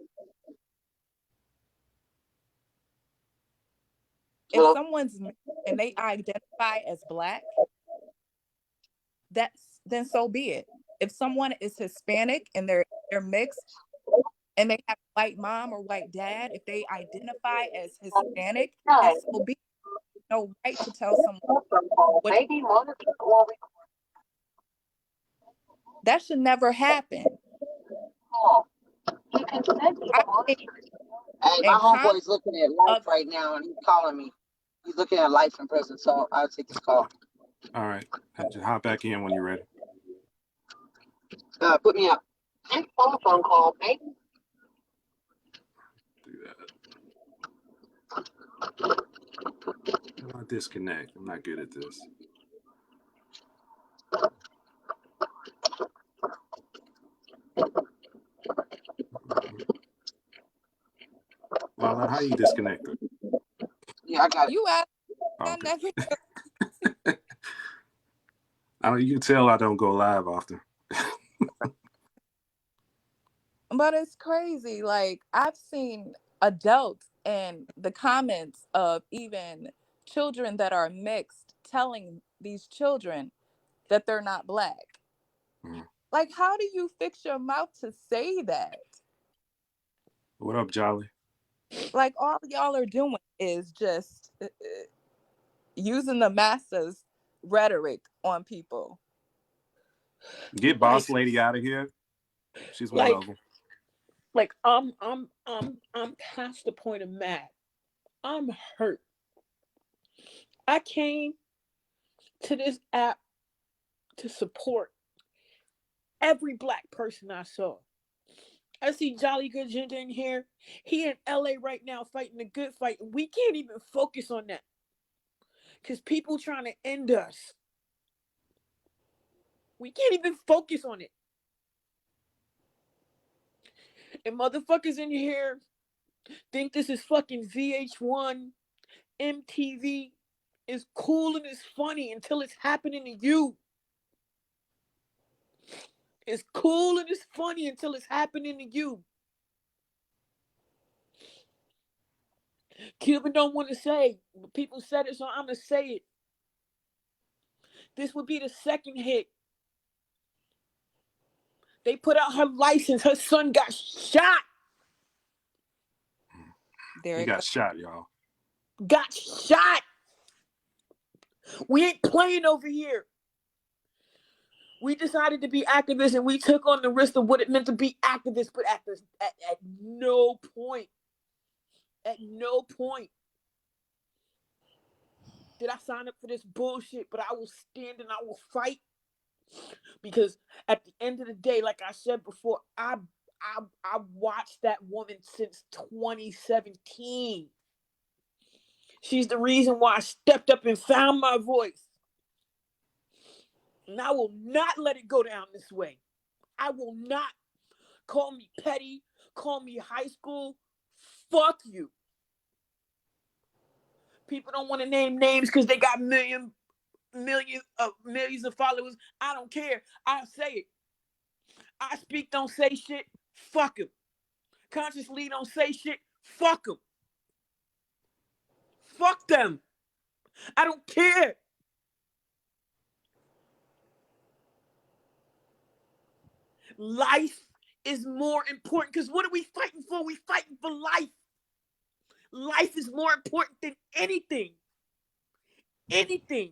If someone's and they identify as Black, then so be it. If someone is Hispanic and they're they're mixed and they have a white mom or white dad, if they identify as Hispanic, then so be it. No right to tell someone what that should never happen. Hey, my homeboy's looking at life right now, and he's calling me. He's looking at life in prison, so I'll take this call. All right. Just hop back in when you're ready. Put me up. Next telephone call, baby. Do that. I'll disconnect. I'm not good at this. Well, how you disconnect it? Yeah, I got it. You asked. Okay. I never. You can tell I don't go live often. But it's crazy. Like, I've seen adults in the comments of even children that are mixed telling these children that they're not Black. Mm. Like, how do you fix your mouth to say that? What up, Jolly? Like, all y'all are doing is just using the masses rhetoric on people. Get Boss Lady out of here. She's one of them. Like, I'm past the point of mad. I'm hurt. I came to this app to support every Black person I saw. I see Jolly Good Ginger in here. He in LA right now fighting a good fight. We can't even focus on that. Because people trying to end us. We can't even focus on it. And motherfuckers in here think this is fucking VH1, MTV. It's cool and it's funny until it's happening to you. It's cool and it's funny until it's happening to you. Cuban don't want to say, but people said it, so I'm going to say it. This would be the second hit. They put out her license. Her son got shot. He got shot, y'all. Got shot. We ain't playing over here. We decided to be activists and we took on the risk of what it meant to be activists, but at no point did I sign up for this bullshit, but I will stand and I will fight. Because at the end of the day, like I said before, I watched that woman since 2017. She's the reason why I stepped up and found my voice. And I will not let it go down this way. I will not. Call me petty. Call me high school. Fuck you. People don't want to name names because they got millions of followers. I don't care. I say it. I speak, don't say shit. Fuck them. Consciously don't say shit. Fuck them. Fuck them. I don't care. Life is more important because what are we fighting for? We fighting for life. Life is more important than anything. Anything.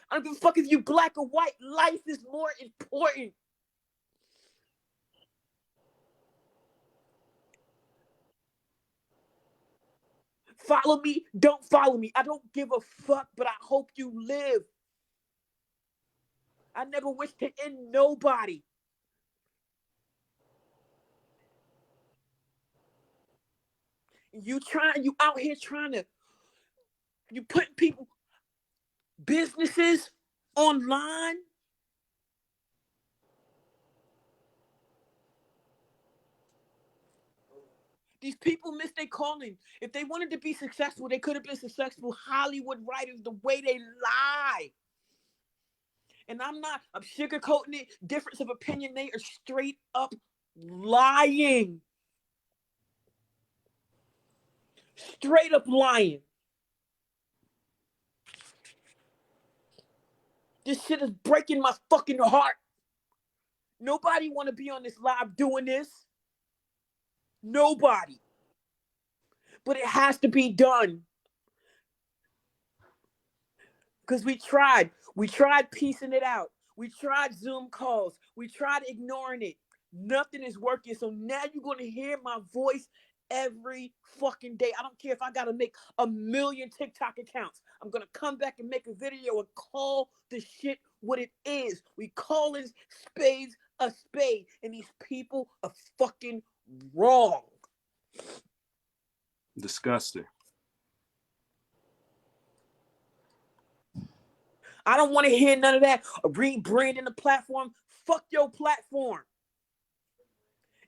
I don't give a fuck if you Black or white. Life is more important. Follow me, don't follow me. I don't give a fuck, but I hope you live. I never wish to end nobody. You out here trying to, you putting people, businesses online. These people missed their calling. If they wanted to be successful, they could have been successful Hollywood writers the way they lie. And I'm sugarcoating it. Difference of opinion, they are straight up lying. Straight up lying. This shit is breaking my fucking heart. Nobody want to be on this live doing this. Nobody. But it has to be done. Because we tried. We tried piecing it out. We tried Zoom calls. We tried ignoring it. Nothing is working. So now you're going to hear my voice every fucking day. I don't care if I got to make 1 million TikTok accounts. I'm going to come back and make a video and call the shit what it is. We calling spades a spade. And these people are fucking wrong. Disgusting. I don't want to hear none of that. Rebranding the platform. Fuck your platform.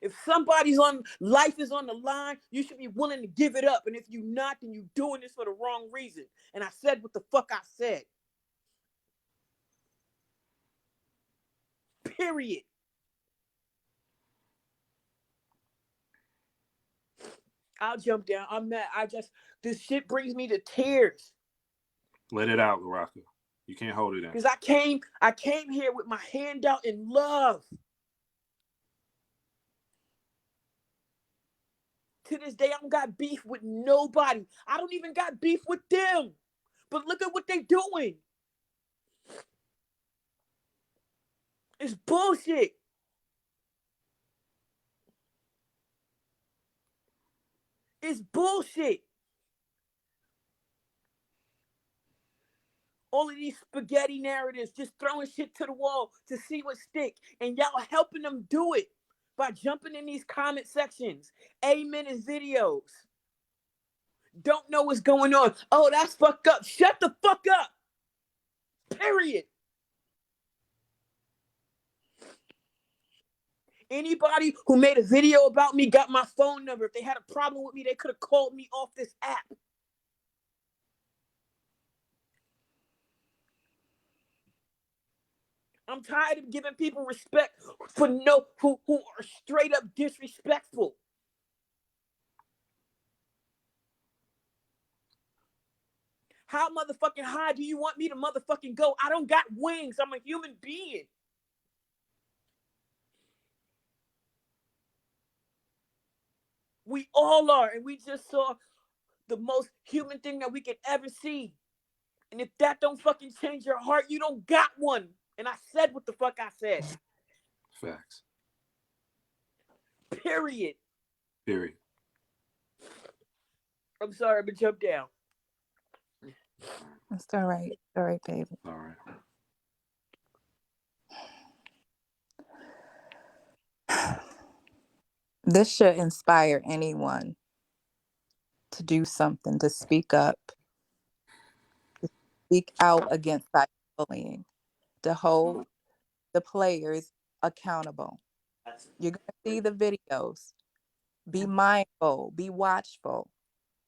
If somebody's on life is on the line, you should be willing to give it up. And if you're not, then you're doing this for the wrong reason. And I said what the fuck I said. Period. I'll jump down. I'm mad. This shit brings me to tears. Let it out, Baraka. You can't hold it in. Because I came here with my hand out in love. To this day, I don't got beef with nobody. I don't even got beef with them. But look at what they doing. It's bullshit. It's bullshit. All of these spaghetti narratives, just throwing shit to the wall to see what stick. And y'all helping them do it by jumping in these comment sections. Amen in videos. Don't know what's going on. Oh, that's fucked up. Shut the fuck up. Period. Anybody who made a video about me got my phone number. If they had a problem with me, they could have called me off this app. I'm tired of giving people respect for who are straight up disrespectful. How motherfucking high do you want me to motherfucking go? I don't got wings. I'm a human being. We all are, and we just saw the most human thing that we could ever see. And if that don't fucking change your heart, you don't got one. And I said what the fuck I said. Facts. Period. Period. I'm sorry, but jump down. It's all right. All right, baby. All right. This should inspire anyone to do something, to speak up, to speak out against cyberbullying, to hold the players accountable. You're going to see the videos. Be mindful, be watchful,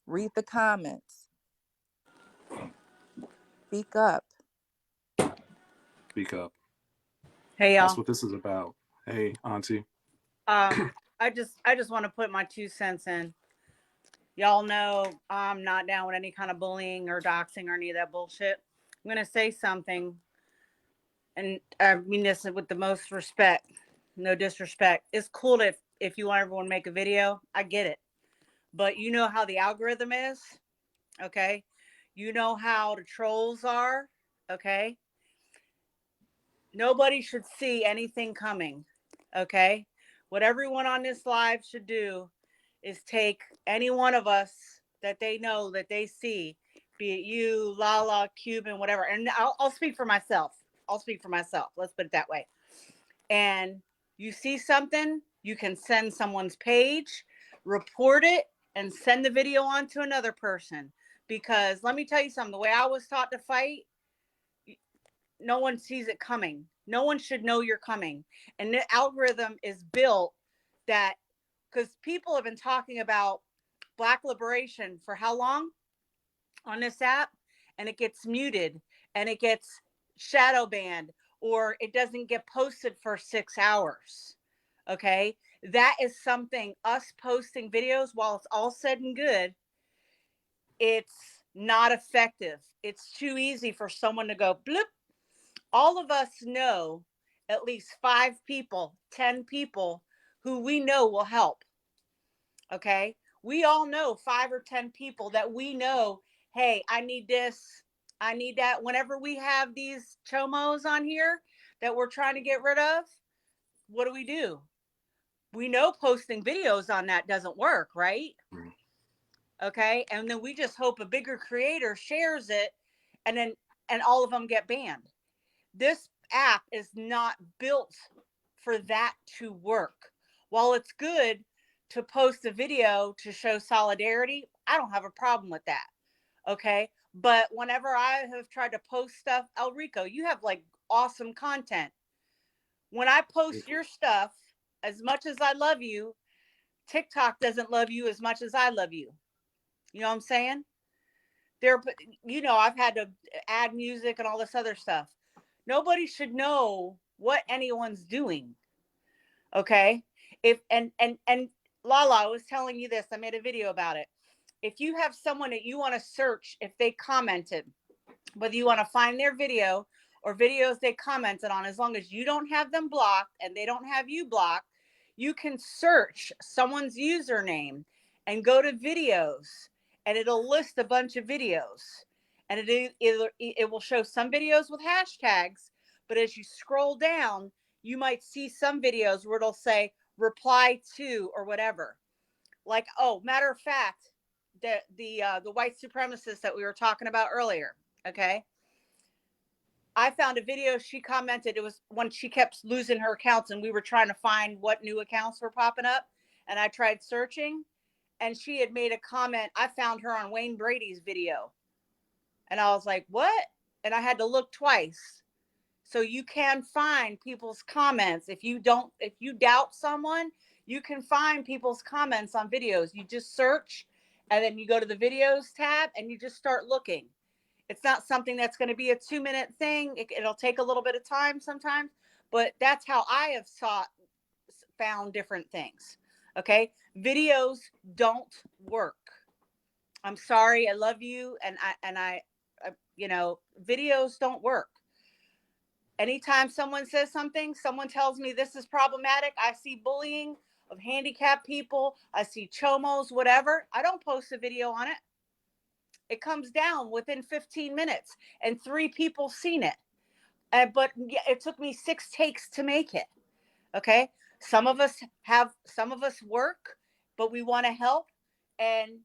read the comments. Speak up. Speak up. Hey, y'all. That's what this is about. Hey, Auntie. I just want to put my 2 cents in. Y'all know I'm not down with any kind of bullying or doxing or any of that bullshit. I'm going to say something, and I mean this with the most respect, no disrespect. It's cool if you want everyone to make a video, I get it. But you know how the algorithm is, okay? You know how the trolls are, okay? Nobody should see anything coming, okay? What everyone on this live should do is take any one of us that they know, that they see, be it you, Lala, Cuban, whatever. And I'll speak for myself. Let's put it that way. And you see something, you can send someone's page, report it, and send the video on to another person. Because let me tell you something, the way I was taught to fight, no one sees it coming. No one should know you're coming. And the algorithm is built that, because people have been talking about Black liberation for how long on this app, and it gets muted and it gets shadow banned, or it doesn't get posted for 6 hours. Okay. That is something, us posting videos, while it's all said and good, it's not effective. It's too easy for someone to go bloop. All of us know at least 5 people, 10 people who we know will help. Okay. We all know 5 or 10 people that we know, hey, I need this, I need that. Whenever we have these chomos on here that we're trying to get rid of, what do? We know posting videos on that doesn't work, right? Mm-hmm. Okay. And then we just hope a bigger creator shares it, and all of them get banned. This app is not built for that to work. While it's good to post a video to show solidarity, I don't have a problem with that. Okay. But whenever I have tried to post stuff, El Rico, you have like awesome content. When I post your stuff, as much as I love you, TikTok doesn't love you as much as I love you. You know what I'm saying? I've had to add music and all this other stuff. Nobody should know what anyone's doing. Okay. And Lala, I was telling you this, I made a video about it. If you have someone that you want to search, if they commented, whether you want to find their video or videos they commented on, as long as you don't have them blocked and they don't have you blocked, you can search someone's username and go to videos, and it'll list a bunch of videos, and it will show some videos with hashtags. But as you scroll down, you might see some videos where it'll say reply to or whatever. Like, oh, matter of fact, the white supremacist that we were talking about earlier. Okay. I found a video she commented. It was when she kept losing her accounts, and we were trying to find what new accounts were popping up. And I tried searching, and she had made a comment. I found her on Wayne Brady's video. And I was like, what? And I had to look twice. So you can find people's comments. If you doubt someone, you can find people's comments on videos. You just search, and then you go to the videos tab and you just start looking. It's not something that's going to be a 2-minute thing. It'll take a little bit of time sometimes, but that's how I have found different things. Okay. Videos don't work. I'm sorry. I love you. And I videos don't work. Anytime someone says something, someone tells me this is problematic, I see bullying of handicapped people, I see chomos, whatever, I don't post a video on it. It comes down within 15 minutes and 3 people seen it. But it took me 6 takes to make it. Okay. Some of us work, but we want to help. And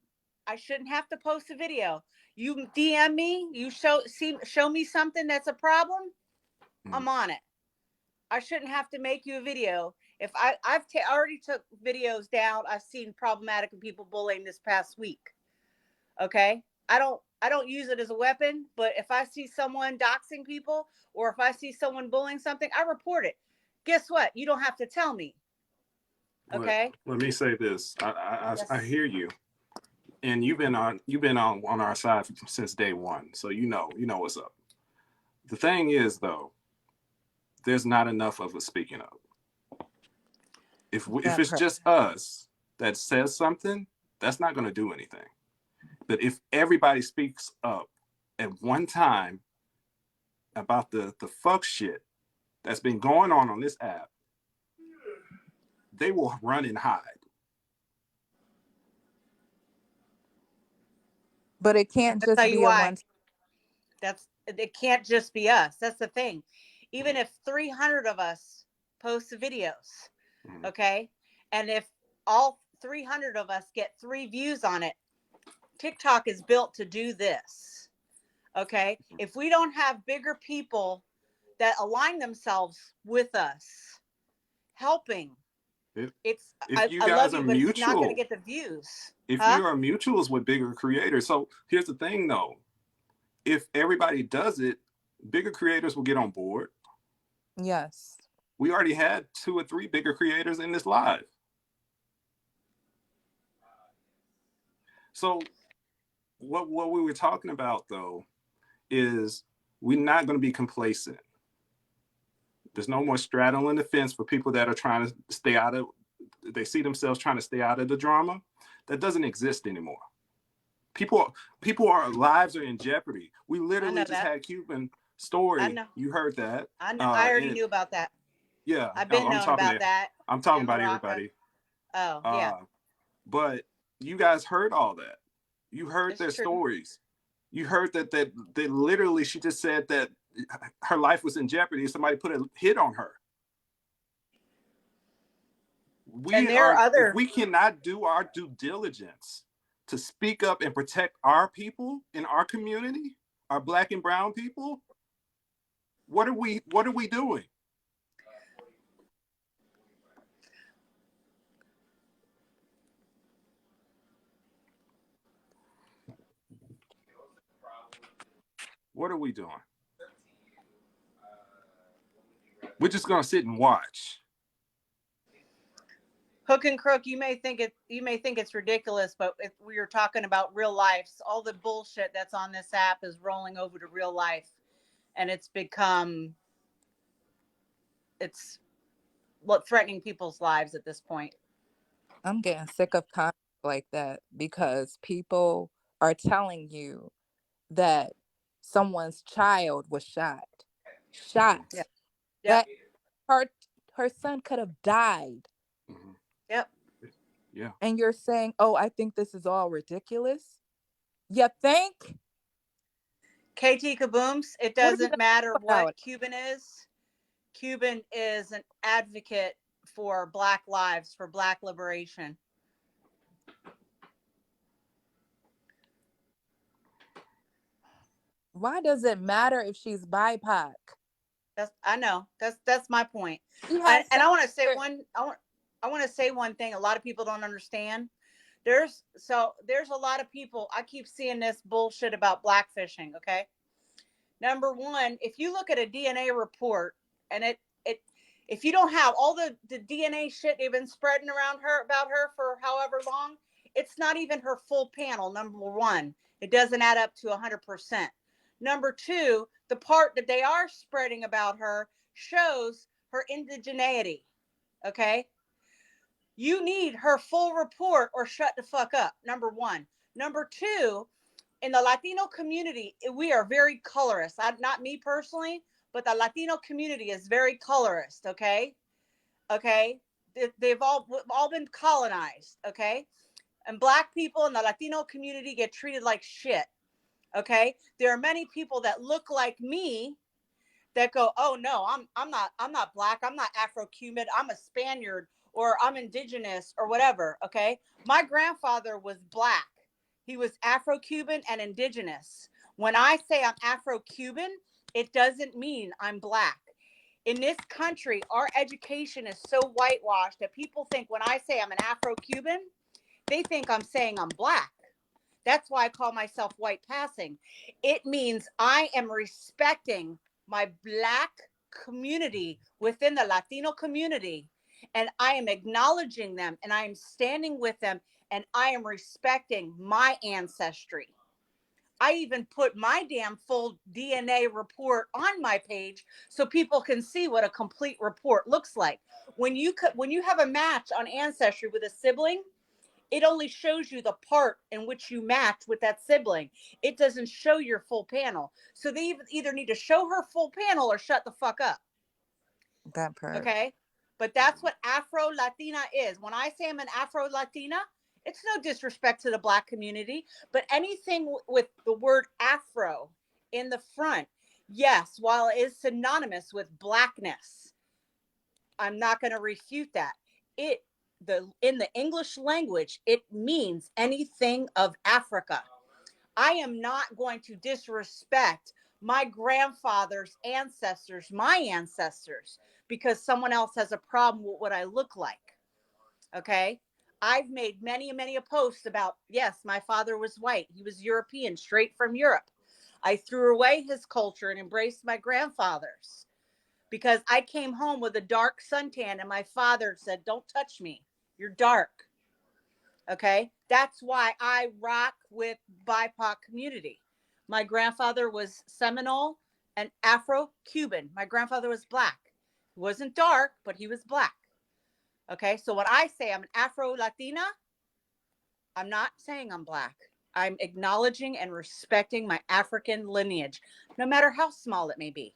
I shouldn't have to post a video. You DM me, you show me something that's a problem, I'm on it. I shouldn't have to make you a video. If I've already took videos down, I've seen problematic people bullying this past week. Okay. I don't use it as a weapon, but if I see someone doxing people, or if I see someone bullying something, I report it. Guess what? You don't have to tell me. Okay. Let me say this. Yes. I hear you. And you've been on our side since day one. So you know what's up. The thing is, though, there's not enough of us speaking up. If it's just us that says something, that's not going to do anything. But if everybody speaks up at one time about the fuck shit that's been going on this app, they will run and hide. But it can't just be one. It can't just be us. That's the thing. Even if 300 of us post the videos, okay, and if all 300 of us get 3 views on it, TikTok is built to do this. Okay. If we don't have bigger people that align themselves with us helping, I love you, but it's not going to get the views. If you are mutuals with bigger creators. So here's the thing though. If everybody does it, bigger creators will get on board. Yes. We already had 2 or 3 bigger creators in this live. So what we were talking about though is we're not going to be complacent. There's no more straddling the fence for people that are trying to stay out of, they see themselves trying to stay out of the drama. That doesn't exist anymore. People lives are in jeopardy. We literally just had Cuban story. You heard that. I know. I already knew about that. Yeah, I've been I'm known talking about to, that. I'm talking And about Morocco. everybody. Oh, yeah. But you guys heard all that. You heard It's their true. stories. You heard that literally she just said that her life was in jeopardy. Somebody put a hit on her. And there are other. If we cannot do our due diligence to speak up and protect our people in our community, our Black and brown people, what are we doing? What are we doing? We're just gonna sit and watch. Hook and crook, you may think it's ridiculous, but if we are talking about real life, all the bullshit that's on this app is rolling over to real life, and it's threatening people's lives at this point. I'm getting sick of comments like that because people are telling you that someone's child was shot. Yeah. That her son could have died. Mm-hmm. Yep. Yeah. And you're saying, oh, I think this is all ridiculous. You think? KT Kabooms, it doesn't matter what Cuban is. Cuban is an advocate for Black lives, for Black liberation. Why does it matter if she's BIPOC? I know. That's my point. And I want to say I want to say one thing a lot of people don't understand. There's a lot of people, I keep seeing this bullshit about blackfishing, okay? Number one, if you look at a DNA report and if you don't have all the DNA shit they've been spreading around about her for however long, it's not even her full panel. Number one, it doesn't add up to 100%. Number two, the part that they are spreading about her shows her indigeneity. Okay. You need her full report or shut the fuck up. Number one. Number two, in the Latino community, we are very colorist. Not me personally, but the Latino community is very colorist. Okay. Okay. They've all been colonized. Okay. And Black people in the Latino community get treated like shit. Okay. There are many people that look like me that go, oh no, I'm not Black. I'm not Afro-Cuban. I'm a Spaniard, or I'm indigenous, or whatever. Okay. My grandfather was Black. He was Afro-Cuban and indigenous. When I say I'm Afro-Cuban, it doesn't mean I'm Black. In this country, our education is so whitewashed that people think when I say I'm an Afro-Cuban, they think I'm saying I'm Black. That's why I call myself white passing. It means I am respecting my Black community within the Latino community, and I am acknowledging them, and I am standing with them, and I am respecting my ancestry. I even put my damn full DNA report on my page so people can see what a complete report looks like. When you have a match on Ancestry with a sibling, it only shows you the part in which you match with that sibling. It doesn't show your full panel. So they either need to show her full panel or shut the fuck up. That part. Okay. But that's what Afro-Latina is. When I say I'm an Afro-Latina, it's no disrespect to the Black community, but anything with the word Afro in the front, yes, while it is synonymous with Blackness, I'm not going to refute that. In the English language, it means anything of Africa. I am not going to disrespect my grandfather's ancestors, my ancestors, because someone else has a problem with what I look like. Okay. I've made many posts about, yes, my father was white. He was European, straight from Europe. I threw away his culture and embraced my grandfather's because I came home with a dark suntan and my father said, don't touch me. You're dark. Okay. That's why I rock with BIPOC community. My grandfather was Seminole and Afro-Cuban. My grandfather was Black. He wasn't dark, but he was Black. Okay. So when I say I'm an Afro-Latina, I'm not saying I'm Black. I'm acknowledging and respecting my African lineage, no matter how small it may be.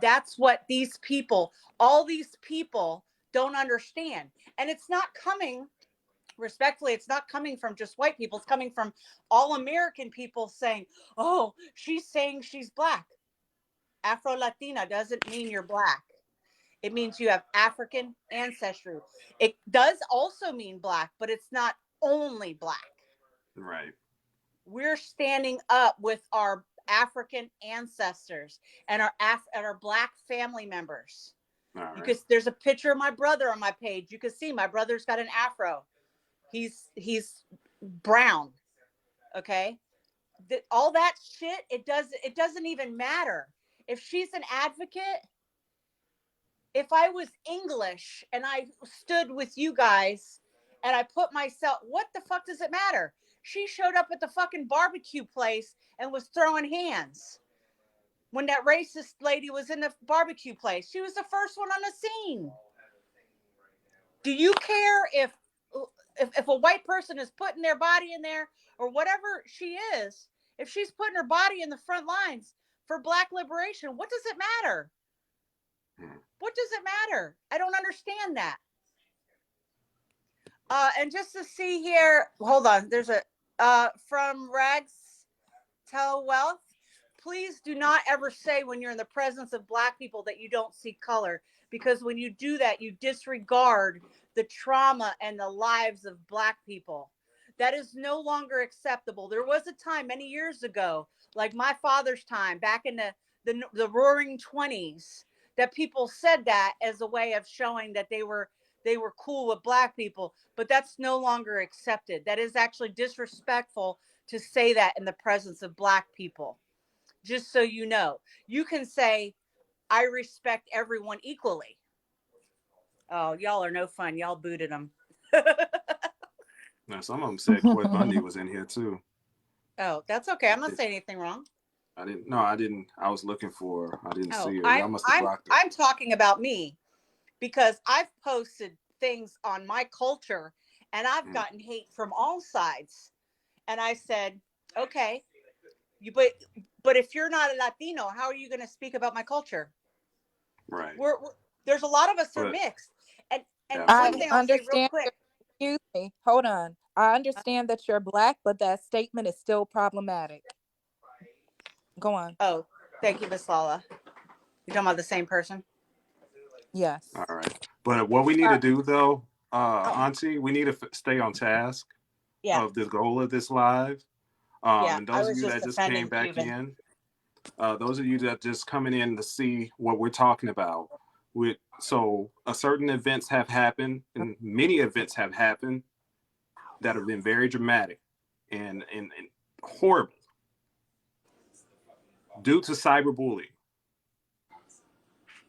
That's what these people, all these people don't understand. And it's not coming, respectfully, it's not coming from just white people. It's coming from all American people saying, oh, she's saying she's black. Afro-Latina doesn't mean you're black. It means you have African ancestry. It does also mean black, but it's not only black. Right. We're standing up with our African ancestors and our black family members. Right. Because there's a picture of my brother on my page. You can see my brother's got an afro. He's brown. Okay. All that shit, it doesn't even matter. If she's an advocate, if I was English and I stood with you guys and I put myself, what the fuck does it matter? She showed up at the fucking barbecue place and was throwing hands when that racist lady was in the barbecue place. She was the first one on the scene. Do you care if a white person is putting their body in there or whatever she is? If she's putting her body in the front lines for black liberation, what does it matter? What does it matter? I don't understand that. And just to see here, hold on. There's a from Rags Tell Wealth. Please do not ever say when you're in the presence of black people that you don't see color, because when you do that, you disregard the trauma and the lives of black people. That is no longer acceptable. There was a time many years ago, like my father's time, back in the roaring 20s, that people said that as a way of showing that they were cool with black people, but that's no longer accepted. That is actually disrespectful to say that in the presence of black people. Just so you know, you can say, I respect everyone equally. Oh, y'all are no fun. Y'all booted them. Now, some of them said Coy Bundy was in here too. Oh, that's okay. I'm not saying anything wrong. I didn't. I was looking for her. I didn't see her. Y'all must have blocked her. I'm talking about me, because I've posted things on my culture and I've gotten hate from all sides. And I said, okay, but if you're not a Latino, how are you going to speak about my culture? Right. There's a lot of us are mixed. And I one thing I'll say real quick. Excuse me. Hold on. I understand that you're black, but that statement is still problematic. Go on. Oh, thank you, Miss Lala. You're talking about the same person? Yes. All right. But what we need to do, though, Auntie, we need to stay on task of the goal of this live. And those of you that just came back in, those of you that just coming in to see what we're talking about. So certain events have happened, and many events have happened that have been very dramatic and horrible due to cyberbullying.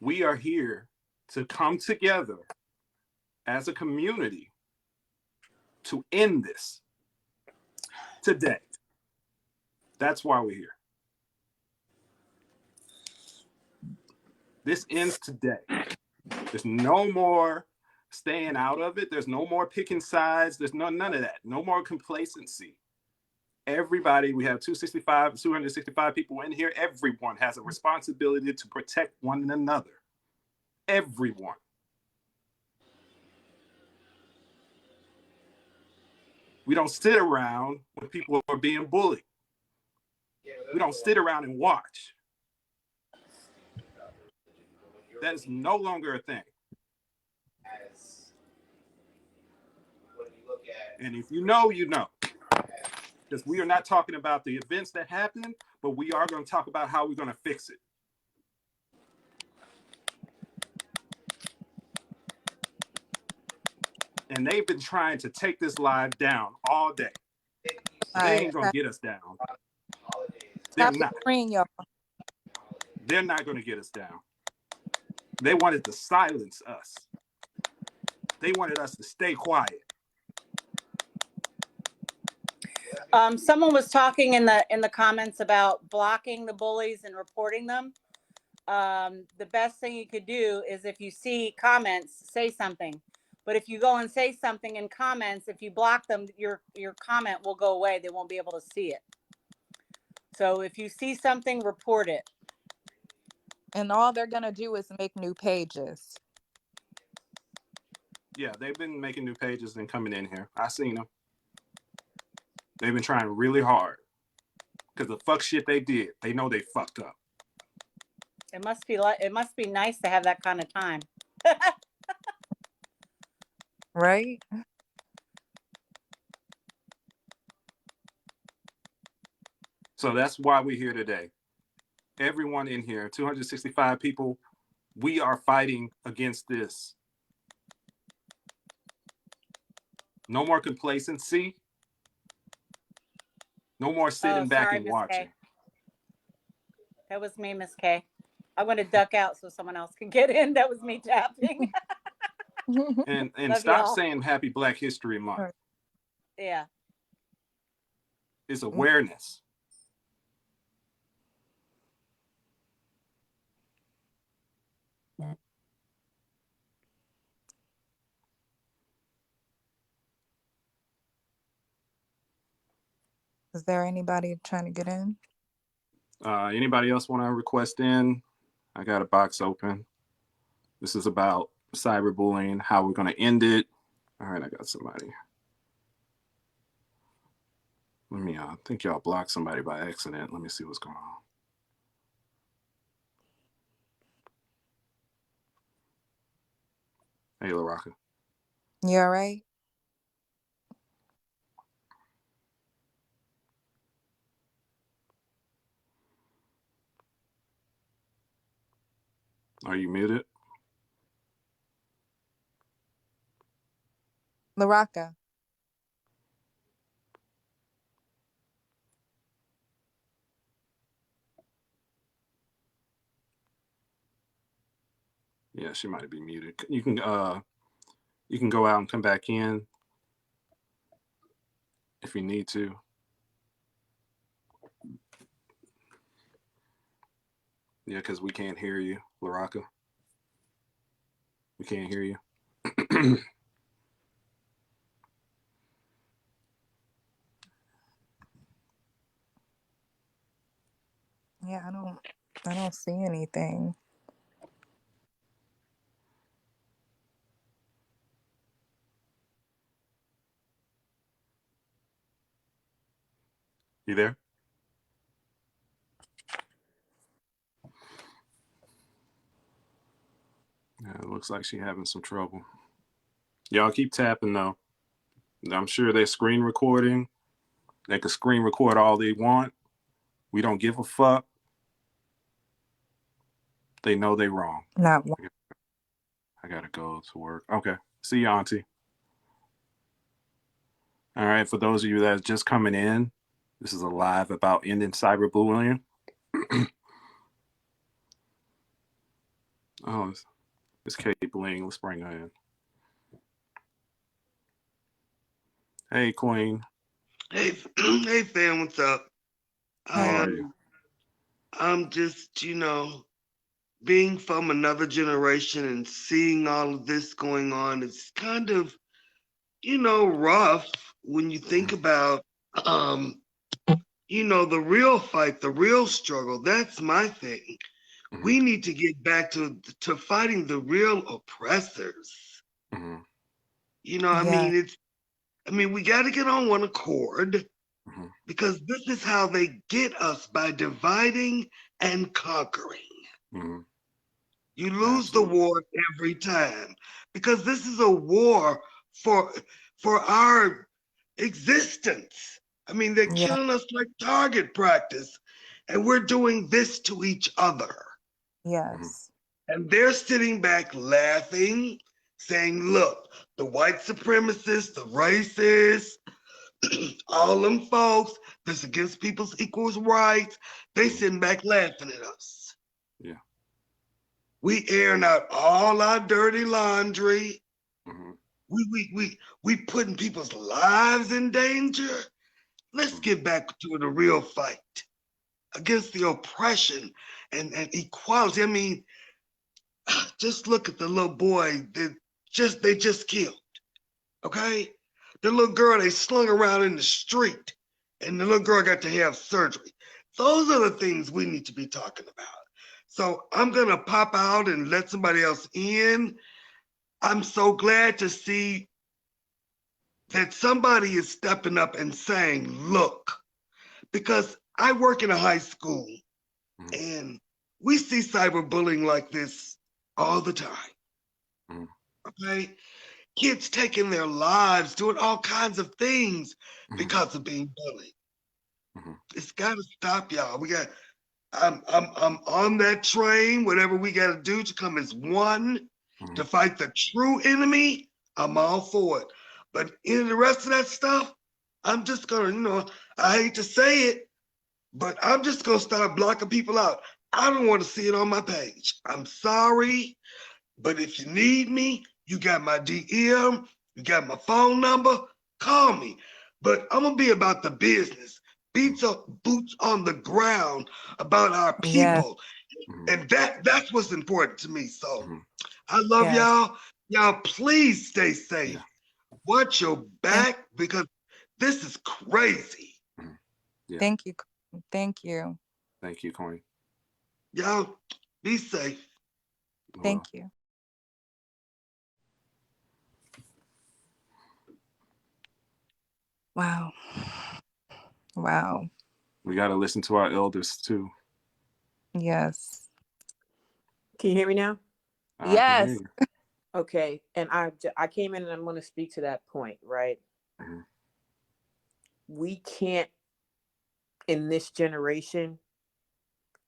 We are here to come together as a community to end this today. That's why we're here. This ends today. There's no more staying out of it. There's no more picking sides. There's none of that. No more complacency. Everybody, we have 265 people in here. Everyone has a responsibility to protect one another. Everyone. We don't sit around when people are being bullied. We don't sit around and watch. That is no longer a thing. And if you know, you know. Because we are not talking about the events that happened, but we are going to talk about how we're going to fix it. And they've been trying to take this live down all day. They ain't going to get us down. They're not. They're not going to get us down. They wanted to silence us. They wanted us to stay quiet. Someone was talking in the comments about blocking the bullies and reporting them. The best thing you could do is, if you see comments, say something. But if you go and say something in comments, if you block them, your comment will go away. They won't be able to see it. So if you see something, report it. And all they're gonna do is make new pages. Yeah, they've been making new pages and coming in here. I seen them. They've been trying really hard because the fuck shit they did, they know they fucked up. It must be nice to have that kind of time. Right? So that's why we're here today. Everyone in here, 265 people, we are fighting against this. No more complacency. No more sitting back and Miss watching. K. That was me, Miss K. I'm going to duck out so someone else can get in. That was me tapping. And Love stop y'all. saying Happy Black History Month. Yeah. It's awareness. Is there anybody trying to get in? Anybody else want to request in? I got a box open. This is about cyberbullying, how we're going to end it. All right, I got somebody. Let me, I think y'all blocked somebody by accident. Let me see what's going on. Hey, LaRocca. You all right? Are you muted? LaRocca. Yeah, she might be muted. You can go out and come back in if you need to. Yeah, because we can't hear you, LaRocca. We can't hear you. Yeah, I don't see anything. You there? Yeah, it looks like she's having some trouble. Y'all keep tapping though. I'm sure they're screen recording. They can screen record all they want. We don't give a fuck. They know they wrong. Not one. I gotta go to work. Okay. See you, Auntie. All right. For those of you that are just coming in, this is a live about ending cyberbullying. Oh, it's Kate Bling. Let's bring her in. Hey, Queen. Hey, hey, fam. What's up? How are you? I'm just, being from another generation and seeing all of this going on. It's kind of, rough when you think about, the real fight, the real struggle. That's my thing. Mm-hmm. We need to get back to fighting the real oppressors. Mm-hmm. We got to get on one accord, mm-hmm. because this is how they get us, by dividing and conquering. Mm-hmm. You lose the war every time, because this is a war for our existence. They're killing us like target practice, and we're doing this to each other. Yes. And they're sitting back laughing, saying, look, the white supremacists, the racists, all them folks that's against people's equal rights, they sitting back laughing at us. Yeah. We airing out all our dirty laundry. Mm-hmm. We putting people's lives in danger. Let's get back to the real fight against the oppression and equality. Just look at the little boy that they just killed. Okay? The little girl they slung around in the street, and the little girl got to have surgery. Those are the things we need to be talking about. So I'm gonna pop out and let somebody else in. I'm so glad to see that somebody is stepping up and saying, look, because I work in a high school and we see cyberbullying like this all the time. Okay? Kids taking their lives, doing all kinds of things because of being bullied. It's gotta stop, y'all. I'm on that train, whatever we gotta do to come as one to fight the true enemy. I'm all for it. But in the rest of that stuff, I'm just gonna, I hate to say it, but I'm just gonna start blocking people out. I don't want to see it on my page. I'm sorry, but if you need me, you got my DM, you got my phone number, call me. But I'm gonna be about the business, boots on the ground about our people. And that's what's important to me. So I love y'all. Y'all please stay safe. Watch your back because this is crazy. Thank you. Thank you. Thank you, Queen. Y'all be safe. Thank you. Wow. Wow. We got to listen to our elders too. Yes. Can you hear me now? Yes. Okay. And I came in and I'm going to speak to that point, right? We can't, in this generation,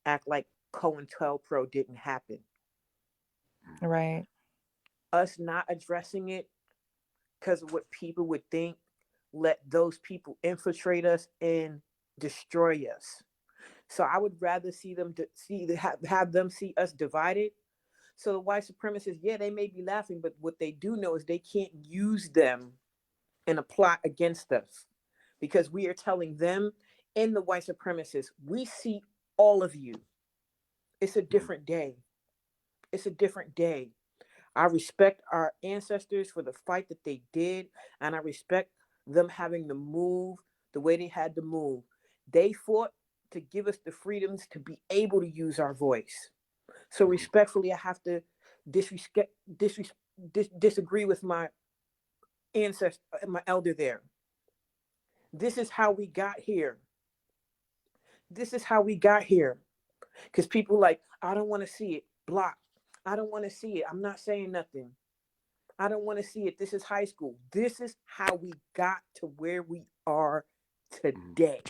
act like COINTELPRO didn't happen. Right. Us not addressing it because of what people would think, let those people infiltrate us and destroy us. So I would rather see them have them see us divided. So the white supremacists, yeah, they may be laughing, but what they do know is they can't use them in a plot against us, because we are telling them and the white supremacists, we see all of you. It's a different day. It's a different day. I respect our ancestors for the fight that they did, and I respect them having to move the way they had to move. They fought to give us the freedoms to be able to use our voice. So respectfully, I have to disagree with my ancestor, my elder there. This is how we got here. This is how we got here. Because people like, I don't want to see it. Block. I don't want to see it. I'm not saying nothing. I don't want to see it. This is high school. This is how we got to where we are today.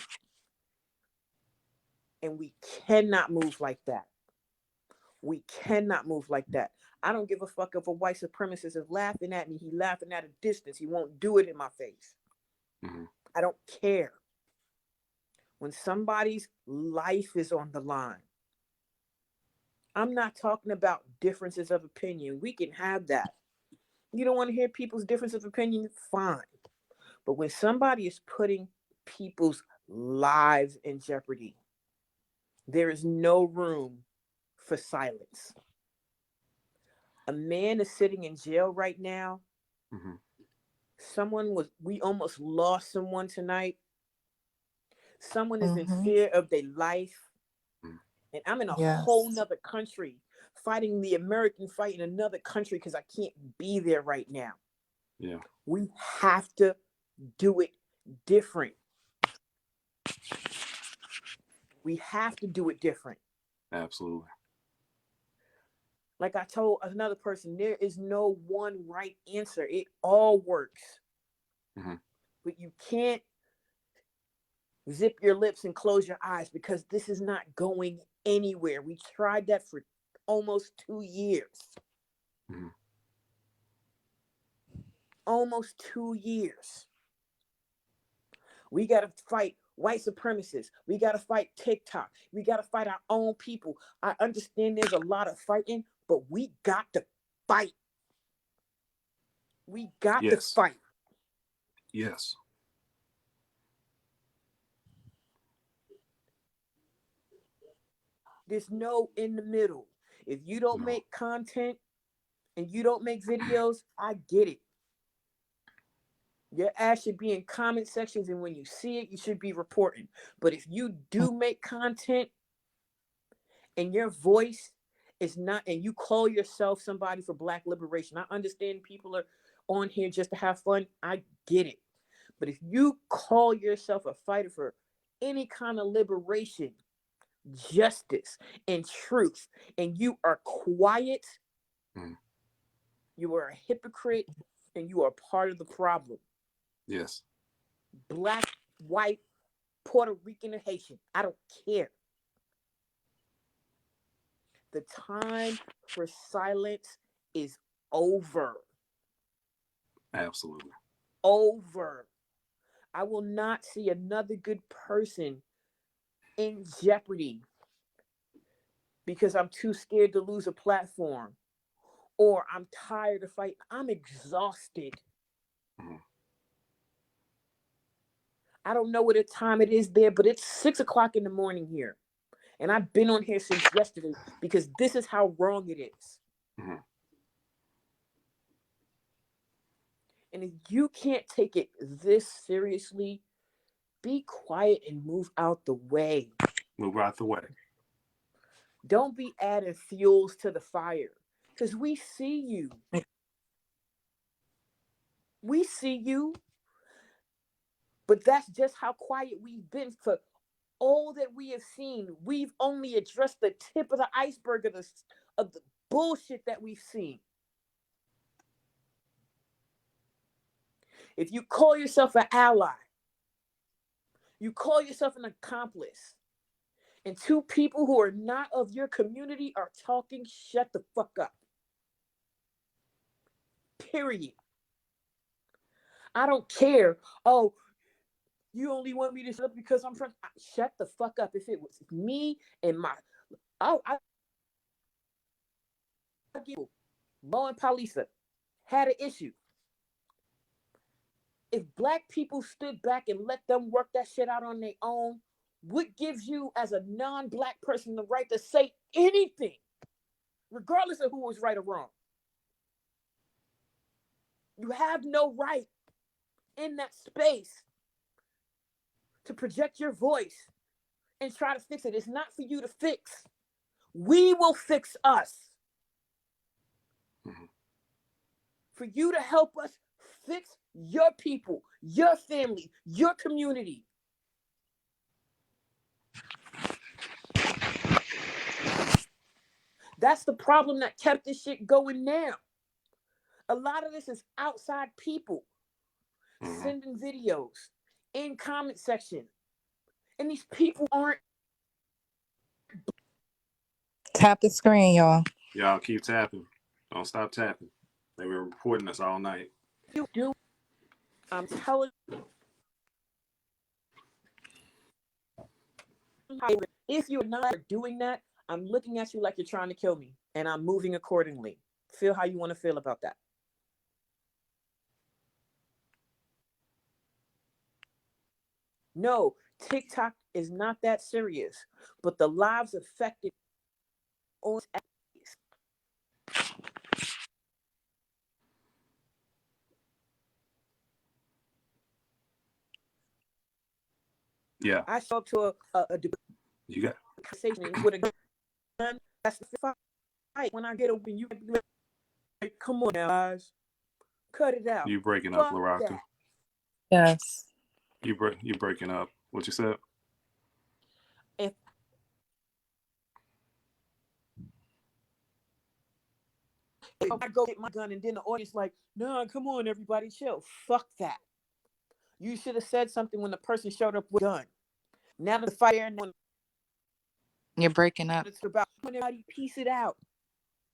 And we cannot move like that. We cannot move like that. I don't give a fuck if a white supremacist is laughing at me. He's laughing at a distance. He won't do it in my face. I don't care. When somebody's life is on the line, I'm not talking about differences of opinion. We can have that. You don't want to hear people's differences of opinion? Fine. But when somebody is putting people's lives in jeopardy, there is no room for silence. A man is sitting in jail right now. We almost lost someone tonight. Someone is in fear of their life. And I'm in a whole nother country fighting the American fight in another country because I can't be there right now. Yeah. We have to do it different. We have to do it different. Absolutely. Like I told another person, there is no one right answer. It all works. But you can't zip your lips and close your eyes, because this is not going anywhere. We tried that for almost 2 years. Almost 2 years. We got to fight white supremacists. We got to fight TikTok. We got to fight our own people. I understand there's a lot of fighting, but we got to fight. We got to fight. Yes. There's no in the middle. If you don't make content and you don't make videos, I get it. Your ass should be in comment sections, and when you see it, you should be reporting. But if you do make content and your voice is not, and you call yourself somebody for Black liberation. I understand people are on here just to have fun. I get it. But if you call yourself a fighter for any kind of liberation, justice, and truth, and you are quiet, you are a hypocrite, and you are part of the problem. Yes. Black, white, Puerto Rican, or Haitian, I don't care. The time for silence is over. Absolutely. Over. I will not see another good person in jeopardy because I'm too scared to lose a platform, or I'm tired of fighting. I'm exhausted. I don't know what the time it is there, but it's 6 o'clock in the morning here. And I've been on here since yesterday because this is how wrong it is. And if you can't take it this seriously, be quiet and move out the way. Move out the way. Don't be adding fuels to the fire because we see you. We see you. But that's just how quiet we've been for all that we have seen. We've only addressed the tip of the iceberg of the bullshit that we've seen. If you call yourself an ally, you call yourself an accomplice, and two people who are not of your community are talking, shut the fuck up. Period. I don't care. Oh, you only want me to shut up because I'm from. Shut the fuck up. If it was me and my, I Mo and Palisa had an issue. If Black people stood back and let them work that shit out on their own, what gives you as a non-Black person the right to say anything, regardless of who was right or wrong? You have no right in that space to project your voice and try to fix it. It's not for you to fix. We will fix us. For you to help us fix your people, your family, your community. That's the problem that kept this shit going now. A lot of this is outside people sending videos in comment section. And these people aren't. Tap the screen, y'all. Y'all keep tapping. Don't stop tapping. They were reporting us all night. You do. I'm telling you. If you're not doing that, I'm looking at you like you're trying to kill me, and I'm moving accordingly. Feel how you want to feel about that. No, TikTok is not that serious, but the lives affected on. Yeah. I show up to a you got conversation with a gun. That's the fight. When I get open, you be like, come on now, guys. Cut it out. You breaking up, LaRocca. Yes. You breaking up. What you said? If I go get my gun and then the audience like, nah, come on, everybody, chill. Fuck that. You should have said something when the person showed up with a gun. Now the fire and you're breaking up. It's about everybody piece it out.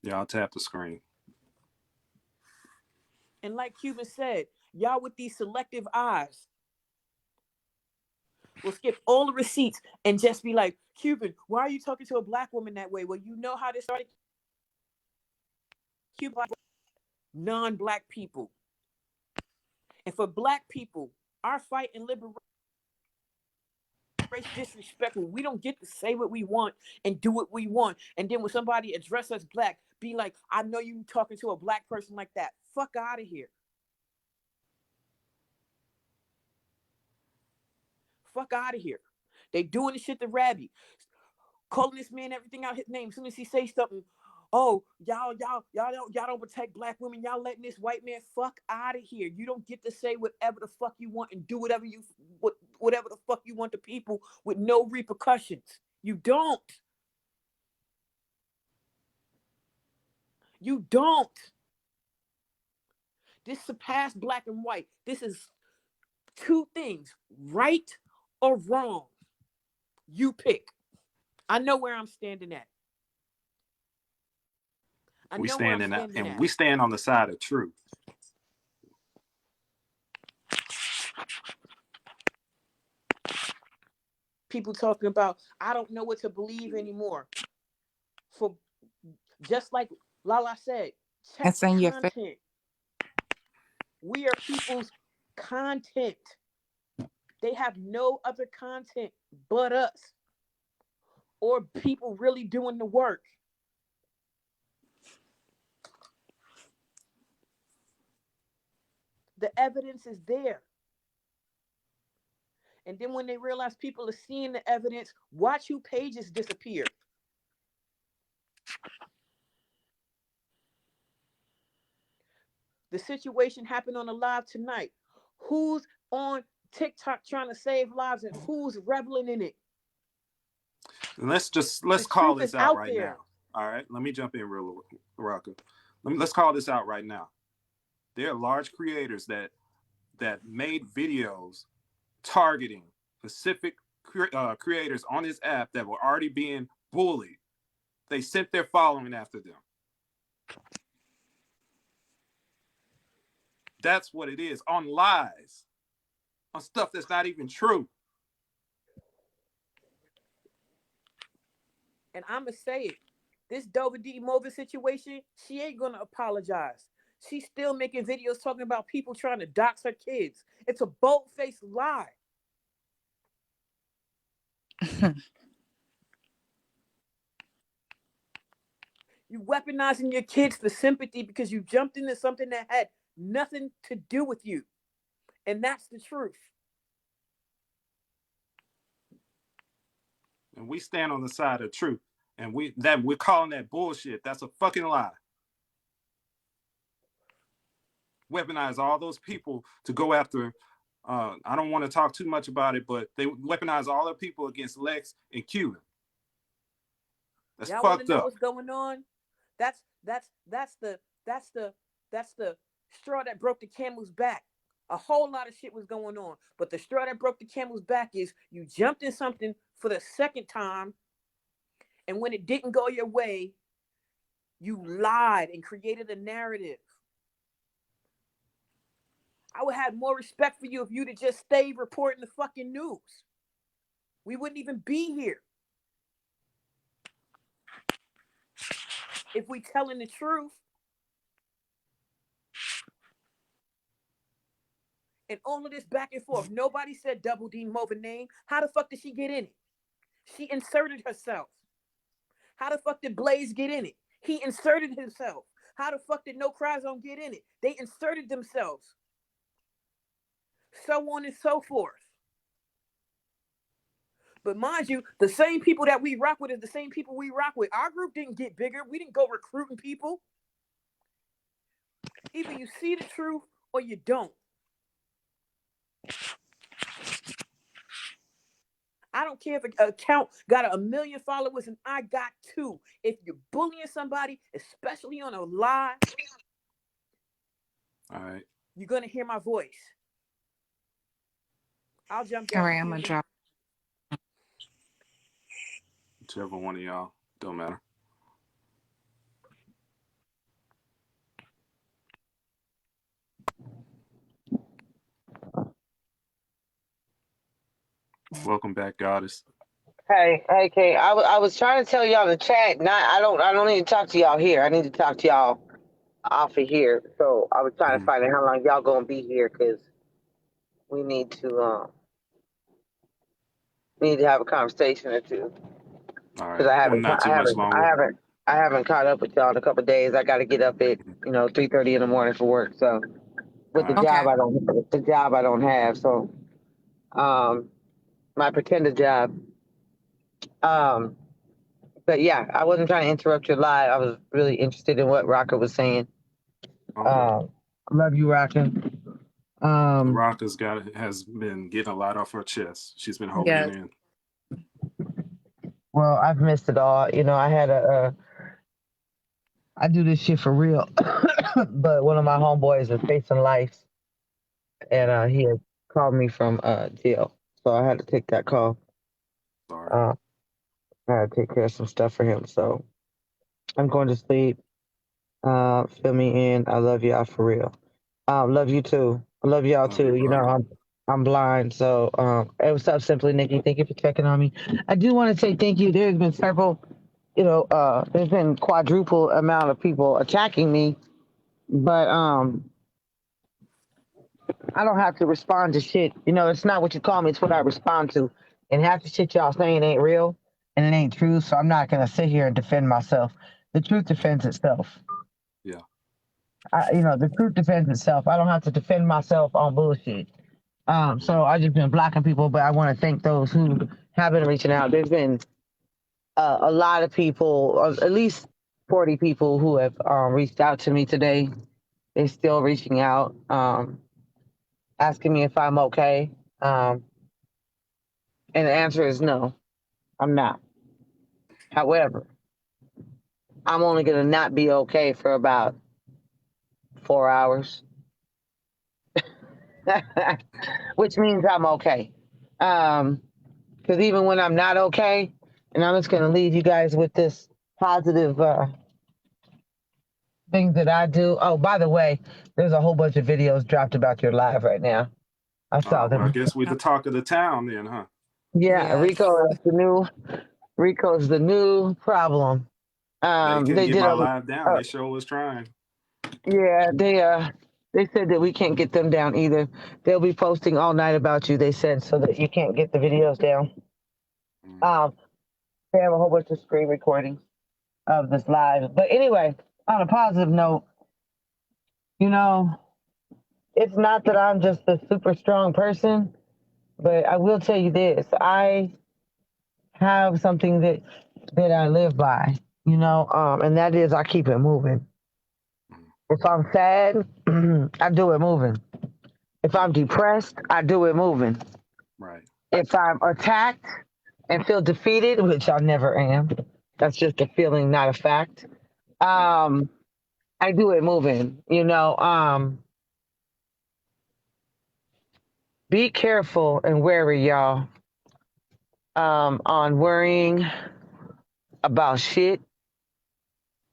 Y'all tap the screen. And like Cuban said, y'all with these selective eyes will skip all the receipts and just be like, Cuban, why are you talking to a Black woman that way? Well, you know how this started. Cuban, non-Black people. And for Black people, our fight and liberation disrespectful. We don't get to say what we want and do what we want. And then when somebody address us Black, be like, I know you talking to a Black person like that. Fuck out of here. Fuck out of here. They doing the shit to Rabbi. calling this man everything out his name. As soon as he say something, oh, y'all don't protect black women. Y'all letting this white man fuck out of here. You don't get to say whatever the fuck you want and do whatever the fuck you want to people with no repercussions. You don't. You don't. This surpassed black and white. This is two things, right or wrong. You pick. I know where I'm standing at. We stand on the side of truth. People talking about, I don't know what to believe anymore. For just like Lala said, check the content. We are people's content. They have no other content but us, or people really doing the work. The evidence is there. And then when they realize people are seeing the evidence, watch who pages disappear. The situation happened on the live tonight. Who's on TikTok trying to save lives and who's reveling in it? Let's call this out right now. All right, let me jump in real Rocco. Let's call this out right now. There are large creators that made videos targeting specific creators on this app that were already being bullied. They sent their following after them. That's what it is, on lies, on stuff that's not even true. And I'm going to say it. This Dova D Mova situation, she ain't going to apologize. She's still making videos talking about people trying to dox her kids. It's a bold-faced lie. You weaponizing your kids for sympathy because you jumped into something that had nothing to do with you. And that's the truth. And we stand on the side of truth. And we're calling that bullshit. That's a fucking lie. Weaponize all those people to go after. I don't want to talk too much about it, but they weaponize all the people against Lex and Cuban. That's y'all fucked know up. What's going on? That's the straw that broke the camel's back. A whole lot of shit was going on, but the straw that broke the camel's back is you jumped in something for the second time, and when it didn't go your way, you lied and created a narrative. I would have more respect for you if you'd have just stayed reporting the fucking news. We wouldn't even be here. If we telling the truth. And all of this back and forth, nobody said Double D Mova name. How the fuck did she get in it? She inserted herself. How the fuck did Blaze get in it? He inserted himself. How the fuck did No Cry Zone get in it? They inserted themselves. So on and so forth. But mind you, the same people that we rock with is the same people we rock with. Our group didn't get bigger. We didn't go recruiting people. Either you see the truth or you don't. I don't care if an account got 1 million followers and I got 2. If you're bullying somebody, especially on a lie, all right, you're going to hear my voice. I'll jump down. All right, I'm going to drop. Whichever one of y'all, don't matter. Welcome back, Goddess. Hey, Kay. I was trying to tell y'all in the chat. I don't need to talk to y'all here. I need to talk to y'all off of here. So I was trying to find out how long y'all gonna be here because we need to have a conversation or two. All right. Because I haven't caught up with y'all in a couple of days. I got to get up at 3:30 in the morning for work. So with the job I don't have. So my pretended job. But yeah, I wasn't trying to interrupt your live. I was really interested in what Rocker was saying. Okay. Love you, Rocker. Rocker's has been getting a lot off her chest. She's been holding it in. Well, I've missed it all. You know, I had I do this shit for real. But one of my homeboys is facing life, and he had called me from jail, so I had to take that call. Sorry. I had to take care of some stuff for him, so I'm going to sleep. Fill me in. I love y'all for real. Love you too. I love y'all too. You know, I'm blind, so hey, what's up, Simply Nikki? Thank you for checking on me. I do want to say thank you. There's been several, you know, there's been quadruple amount of people attacking me, but I don't have to respond to shit. You know, it's not what you call me, it's what I respond to. And half the shit y'all saying ain't real and it ain't true, so I'm not gonna sit here and defend myself. The truth defends itself. Yeah. You know, the truth defends itself. I don't have to defend myself on bullshit. So I just been blocking people, but I want to thank those who have been reaching out. There's been a lot of people, at least 40 people who have reached out to me today. They're still reaching out, asking me if I'm okay. And the answer is no, I'm not. However, I'm only going to not be okay for about 4 hours, which means I'm okay. Because even when I'm not okay, and I'm just going to leave you guys with this positive things that I do. Oh, by the way, there's a whole bunch of videos dropped about your live right now. I saw them. Well, I guess we're the talk of the town then, huh? Yeah, Rico is the new. Rico's the new problem. They couldn't get did my live down. They sure was trying. Yeah, they said that we can't get them down either. They'll be posting all night about you. They said so that you can't get the videos down. They have a whole bunch of screen recordings of this live. But anyway, on a positive note, you know, it's not that I'm just a super strong person, but I will tell you this: I have something that I live by, you know, and that is I keep it moving. If I'm sad, I do it moving. If I'm depressed, I do it moving. Right. If I'm attacked and feel defeated, which I never am, that's just a feeling, not a fact. I do it moving, you know. Be careful and wary, y'all, on worrying about shit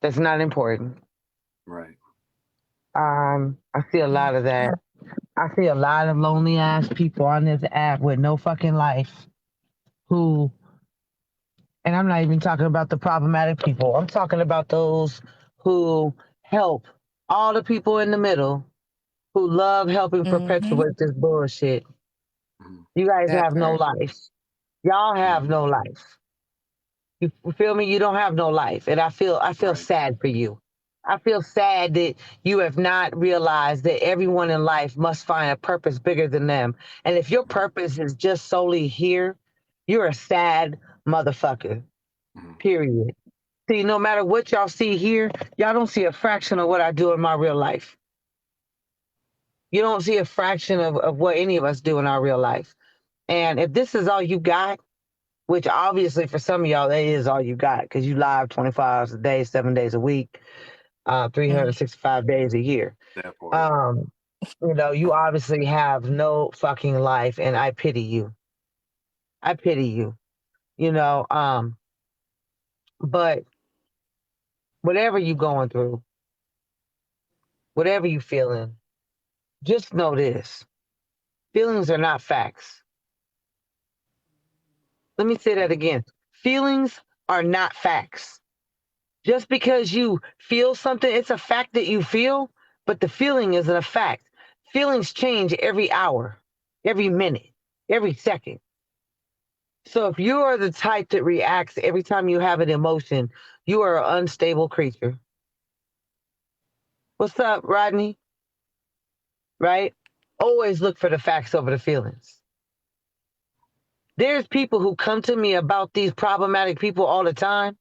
that's not important. Right. I see a lot of that. I see a lot of lonely ass people on this app with no fucking life who, and I'm not even talking about the problematic people. I'm talking about those who help all the people in the middle who love helping perpetuate this bullshit. You guys have no life. Y'all have no life. You feel me? You don't have no life. And I feel sad for you. I feel sad that you have not realized that everyone in life must find a purpose bigger than them. And if your purpose is just solely here, you're a sad motherfucker. Period. See, no matter what y'all see here, y'all don't see a fraction of what I do in my real life. You don't see a fraction of what any of us do in our real life. And if this is all you got, which obviously for some of y'all, that is all you got because you live 24 hours a day, 7 days a week, 365 days a year. You know, you obviously have no fucking life, and I pity you. I pity you. You know, but whatever you going through, whatever you feeling, just know this: feelings are not facts. Let me say that again. Feelings are not facts. Just because you feel something, it's a fact that you feel, but the feeling isn't a fact. Feelings change every hour, every minute, every second. So if you are the type that reacts every time you have an emotion, you are an unstable creature. What's up, Rodney? Right? Always look for the facts over the feelings. There's people who come to me about these problematic people all the time,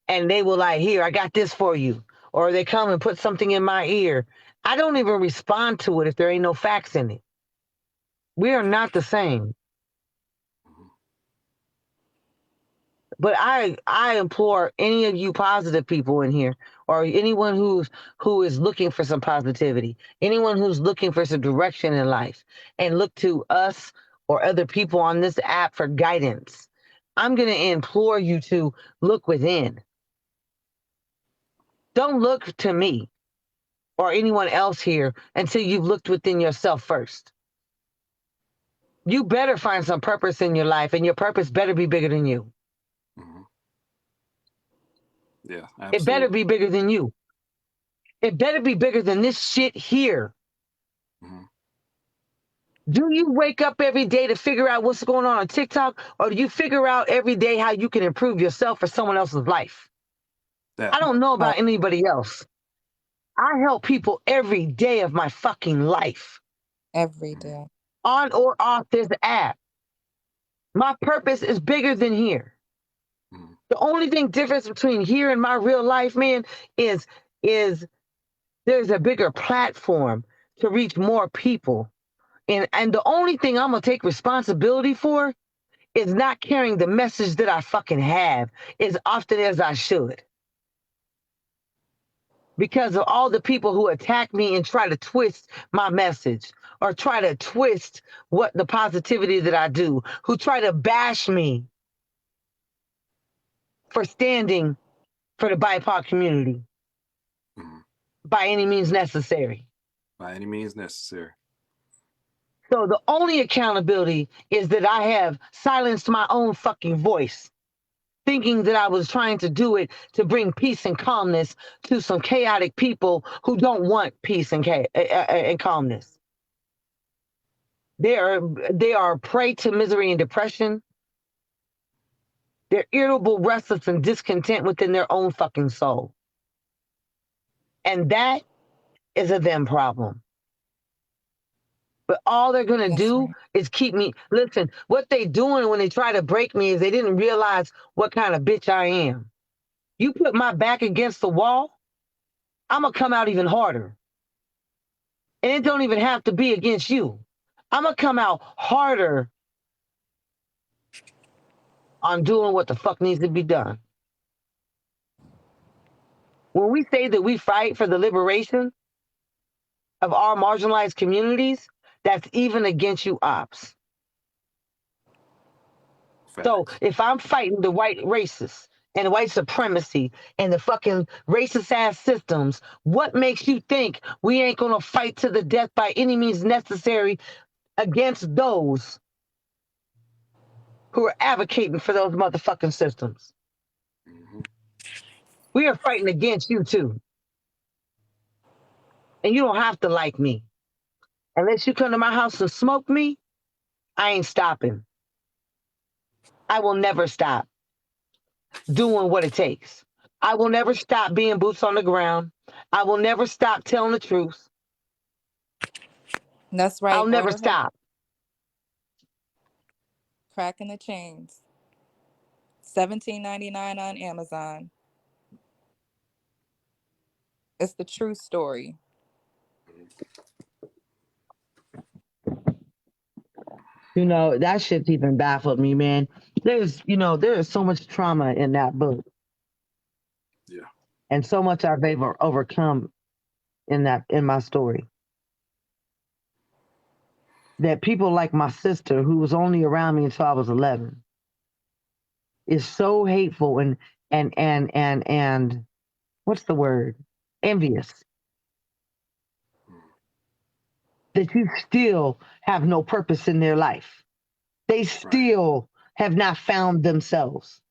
and they will like, here, I got this for you. Or they come and put something in my ear. I don't even respond to it if there ain't no facts in it. We are not the same. But I implore any of you positive people in here, or anyone who is looking for some positivity, anyone who's looking for some direction in life, and look to us or other people on this app for guidance. I'm going to implore you to look within. Don't look to me or anyone else here until you've looked within yourself first. You better find some purpose in your life, and your purpose better be bigger than you. Yeah, absolutely. It better be bigger than you. It better be bigger than this shit here. Do you wake up every day to figure out what's going on TikTok, or do you figure out every day how you can improve yourself or someone else's life? I don't know about anybody else. I help people every day of my fucking life. Every day. On or off this app. My purpose is bigger than here. The only thing difference between here and my real life, man, is there's a bigger platform to reach more people. And the only thing I'm going to take responsibility for is not carrying the message that I fucking have as often as I should. Because of all the people who attack me and try to twist my message or try to twist what the positivity that I do, who try to bash me for standing for the BIPOC community by any means necessary. By any means necessary. So the only accountability is that I have silenced my own fucking voice, thinking that I was trying to do it to bring peace and calmness to some chaotic people who don't want peace and calmness. They are prey to misery and depression. They're irritable, restless, and discontent within their own fucking soul. And that is a them problem. But all they're going to do is keep me. Listen, what they doing when they try to break me is they didn't realize what kind of bitch I am. You put my back against the wall, I'm going to come out even harder. And it don't even have to be against you. I'm going to come out harder on doing what the fuck needs to be done. When we say that we fight for the liberation of our marginalized communities, that's even against you ops. So if I'm fighting the white racists and the white supremacy and the fucking racist ass systems, what makes you think we ain't gonna fight to the death by any means necessary against those who are advocating for those motherfucking systems? We are fighting against you too. And you don't have to like me. Unless you come to my house and smoke me, I ain't stopping. I will never stop doing what it takes. I will never stop being boots on the ground. I will never stop telling the truth. That's right. I'll never stop. Cracking the Chains. $17.99 on Amazon. It's the true story. You know, that shit's even baffled me, man. There is so much trauma in that book. Yeah. And so much I've overcome in my story. That people like my sister, who was only around me until I was 11, is so hateful and what's the word? Envious. That you still have no purpose in their life. They still have not found themselves.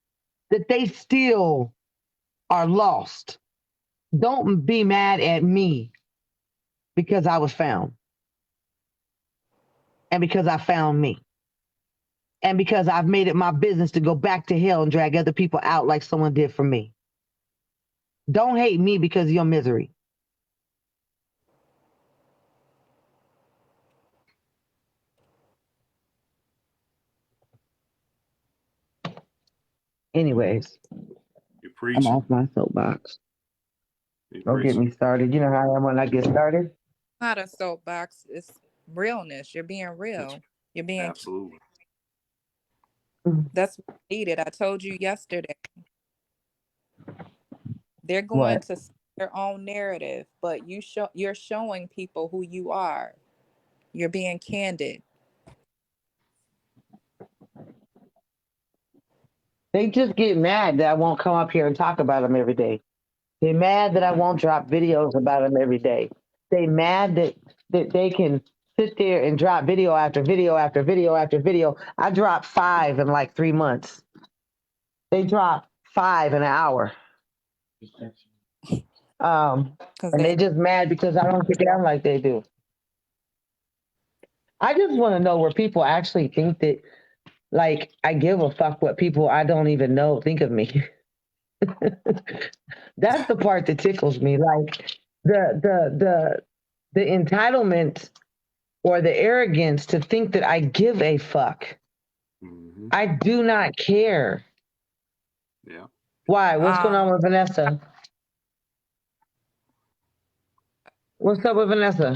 That they still are lost. Don't be mad at me because I was found. And because I found me. And because I've made it my business to go back to hell and drag other people out like someone did for me. Don't hate me because of your misery. Anyways. I'm preaching. off my soapbox. You Don't get preaching. me started. You know how I am when I get started? Not a soapbox. It's realness. You're being real. You're being. Absolutely. That's what needed. I told you yesterday. They're going What? to their own narrative, but you're showing people who you are. You're being candid. They just get mad that I won't come up here and talk about them every day. They're mad that I won't drop videos about them every day. They mad that they can sit there and drop video after video after video after video. I dropped 5 in like 3 months. They drop 5 in an hour. And they just mad because I don't get down like they do. I just want to know where people actually think that, like, I give a fuck what people I don't even know think of me. That's the part that tickles me. Like the entitlement or the arrogance to think that I give a fuck. Mm-hmm. I do not care. Yeah. Why? What's going on with Vanessa? What's up with Vanessa?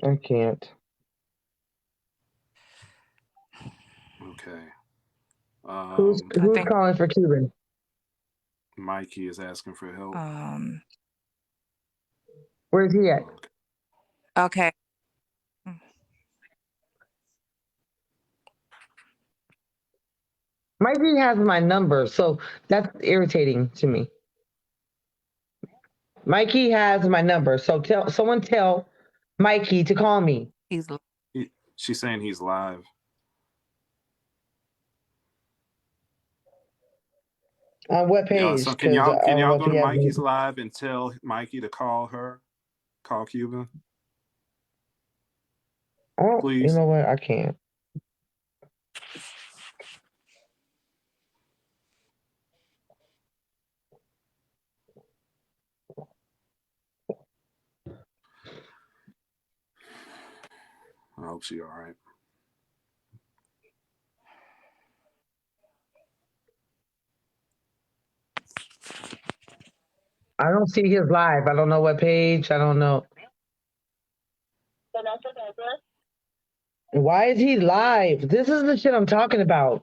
I can't. Okay. Who's calling for Cuban? Mikey is asking for help. Where's he at? Okay. Mikey has my number, so that's irritating to me. Mikey has my number, so tell Mikey to call me. She's saying he's live. On what page? Yeah, so can y'all go to Mikey's live and tell Mikey to call Cuban? Please. You know what? I can't. I hope she's all right. I don't see his live. I don't know what page. I don't know. Why is he live? This is the shit I'm talking about.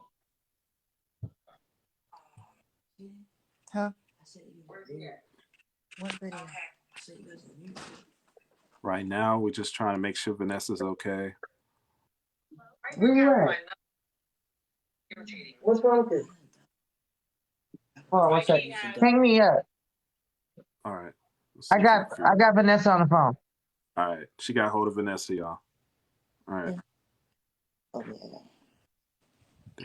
Huh? Right now, we're just trying to make sure Vanessa's okay. Where you at? What's wrong with you? Hold on one second. Hang me up. All right. I got Vanessa on the phone. All right. She got hold of Vanessa, y'all. All right. Can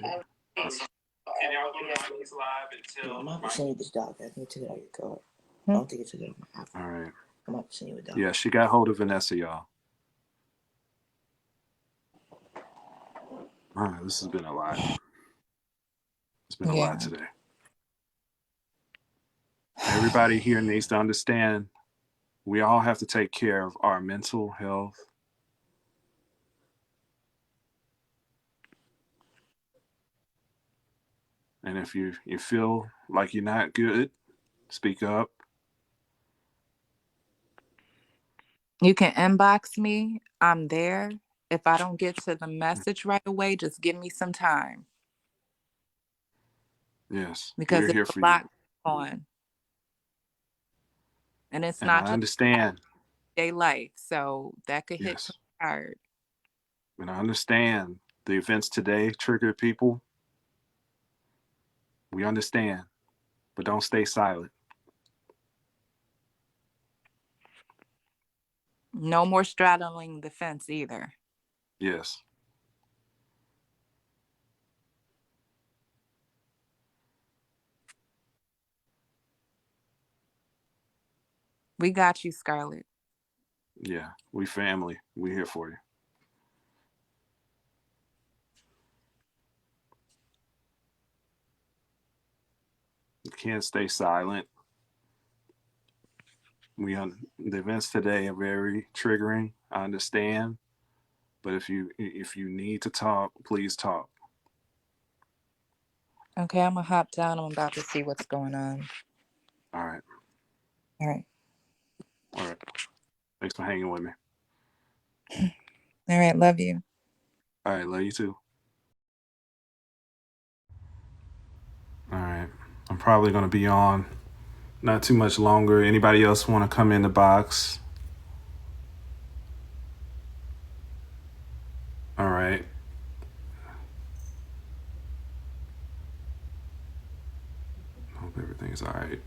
y'all go to Mikey's live and tell I'm not sending you this dog. I think took it out of your card. Hmm? I don't think it took it out of my app. All right. I'm not sending you a dog. Yeah, she got hold of Vanessa, y'all. All right, this has been a lot. It's been a lot today. Everybody here needs to understand we all have to take care of our mental health. And if you feel like you're not good, speak up. You can inbox me. I'm there. If I don't get to the message right away, just give me some time. Yes, because we're here there's for a lot you. on. And it's And not I just understand. day life. So that could hit Yes. hard. And I understand the events today trigger people. We understand, but don't stay silent. No more straddling the fence either. Yes. We got you, Scarlett. Yeah, we family. We're here for you. You can't stay silent. the events today are very triggering. I understand, but if you need to talk, please talk. Okay, I'm gonna hop down. I'm about to see what's going on. All right. All right. All right. Thanks for hanging with me. All right. Love you. All right. Love you too. All right. I'm probably going to be on not too much longer. Anybody else want to come in the box? All right. Hope everything's all right.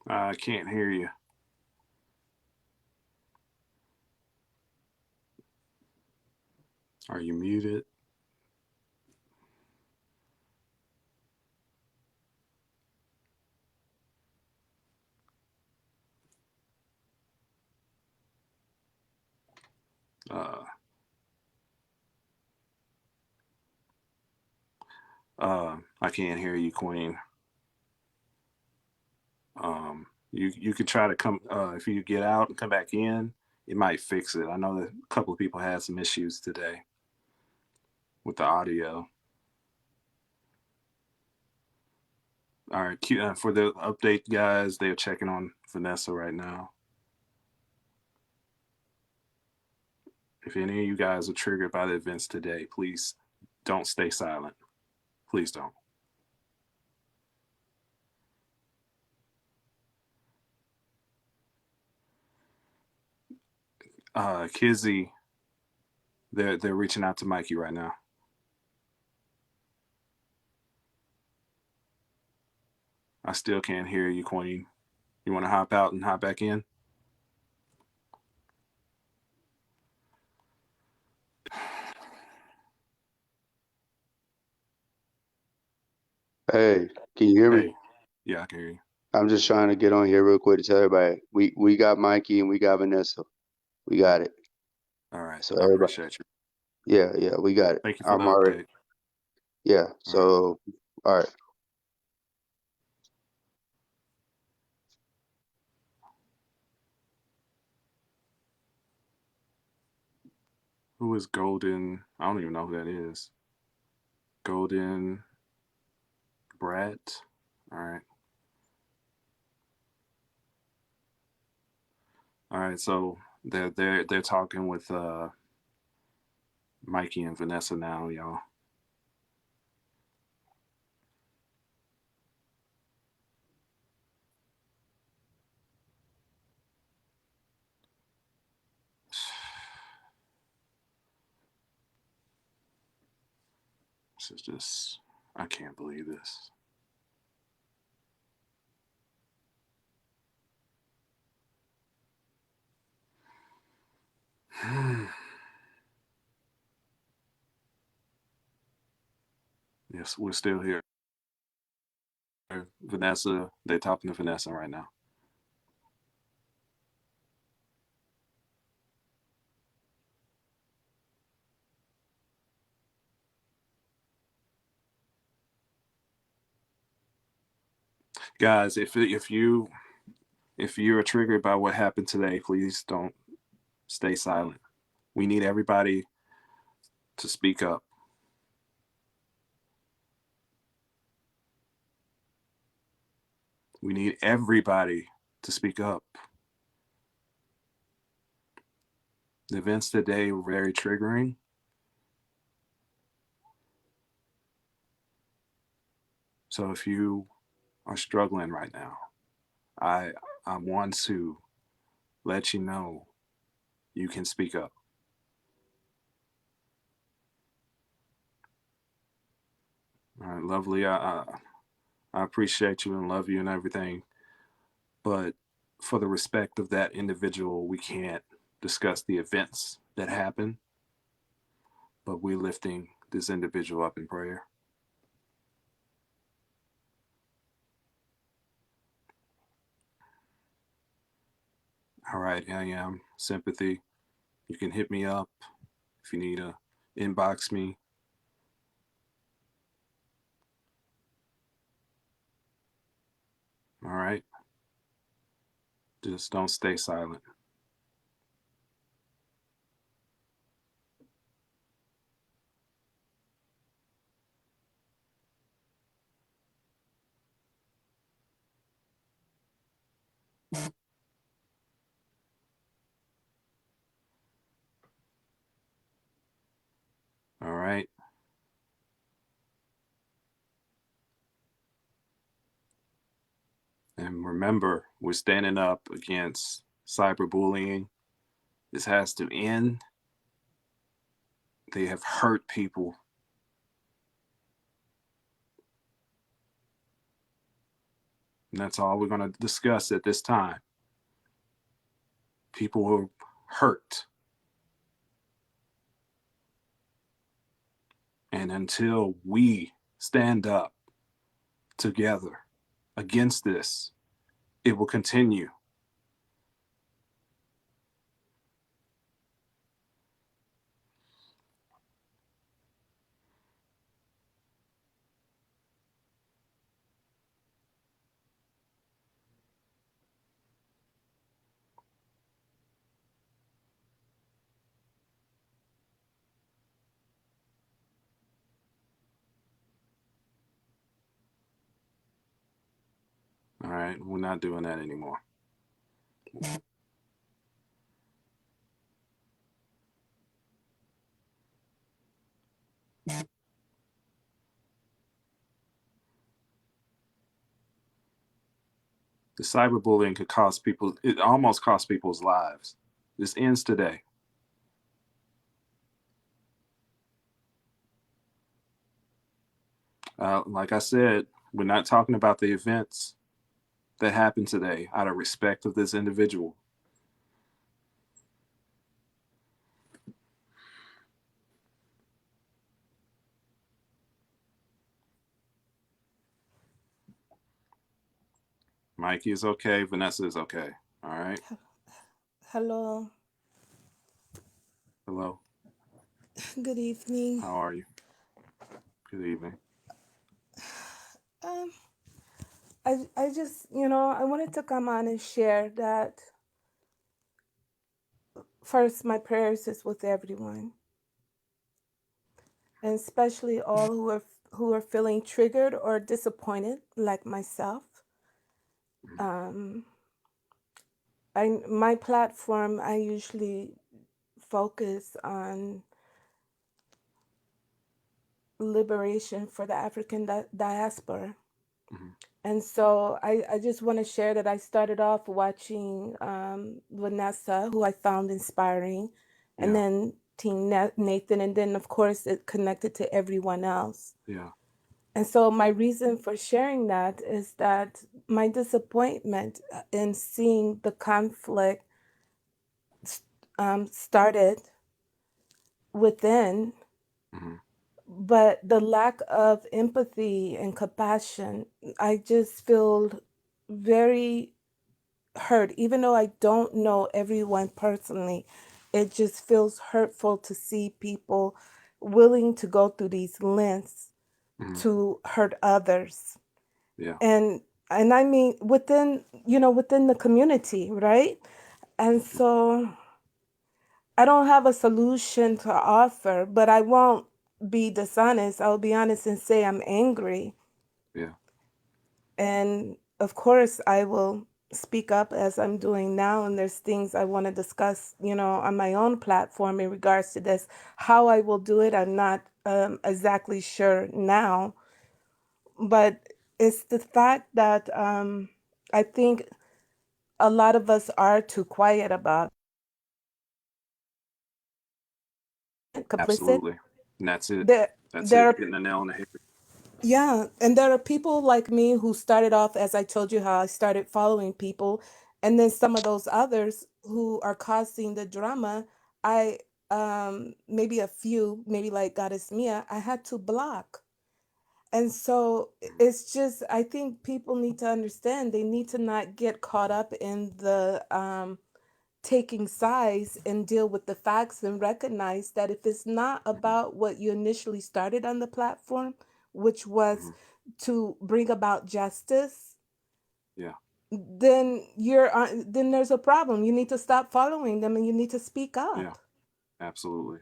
I can't hear you. Are you muted? I can't hear you, Queen. You could try to come, if you get out and come back in, it might fix it. I know that a couple of people had some issues today with the audio. All right, for the update, guys, they're checking on Vanessa right now. If any of you guys are triggered by the events today, please don't stay silent. Please don't. Kizzy, they're reaching out to Mikey right now. I still can't hear you, Queen. You want to hop out and hop back in? Hey, can you hear me? Hey, yeah, I can hear you. I'm just trying to get on here real quick to tell everybody we got Mikey and we got Vanessa. We got it. All right. So I everybody, appreciate you. yeah, we got it. Thank you for the already, update. yeah. So, all right. Who is Golden? I don't even know who that is. Golden Brett. All right. All right. So they're talking with Mikey and Vanessa now, y'all. This is just, I can't believe this. Yes, we're still here. Vanessa, they're talking to Vanessa right now. Guys, if you're triggered by what happened today, please don't stay silent. We need everybody to speak up. We need everybody to speak up. The events today were very triggering. So if you are struggling right now, I want to let you know you can speak up. All right, lovely. I appreciate you and love you and everything. But for the respect of that individual, we can't discuss the events that happened. But we're lifting this individual up in prayer. All right, I am Sympathy. You can hit me up if you need to inbox me. All right. Just don't stay silent. All right. And remember, we're standing up against cyberbullying. This has to end. They have hurt people. And that's all we're going to discuss at this time. People were hurt. And until we stand up together against this, it will continue. All right, we're not doing that anymore. The cyberbullying could cost people, it almost cost people's lives. This ends today. Like I said, we're not talking about the events that happened today out of respect of this individual. Mikey is okay. Vanessa is okay. All right. Hello. Hello. Good evening. How are you? Good evening. I just, I wanted to come on and share that first, my prayers is with everyone, and especially all who are feeling triggered or disappointed, like myself. My platform, I usually focus on liberation for the African diaspora. And so I just want to share that I started off watching Vanessa, who I found inspiring, and then Team Nathan, and then of course it connected to everyone else. Yeah. And so my reason for sharing that is that my disappointment in seeing the conflict started within, but the lack of empathy and compassion, I just feel very hurt. Even though I don't know everyone personally, it just feels hurtful to see people willing to go through these lengths to hurt others. Yeah. And I mean within the community, right? And so I don't have a solution to offer, but I won't be dishonest. I'll be honest and say I'm angry. Yeah. And of course, I will speak up as I'm doing now. And there's things I want to discuss, on my own platform in regards to this. How I will do it, I'm not exactly sure now. But it's the fact that I think a lot of us are too quiet about complicit. Absolutely. And that's it. That's There it. Getting the nail on the head. Yeah, and there are people like me who started off, as I told you, how I started following people, and then some of those others who are causing the drama, I maybe a few, maybe like Goddess Mia, I had to block. And so it's just, I think people need to understand they need to not get caught up in taking sides and deal with the facts and recognize that if it's not about what you initially started on the platform, which was to bring about justice, then then there's a problem. You need to stop following them and you need to speak up. Yeah, absolutely.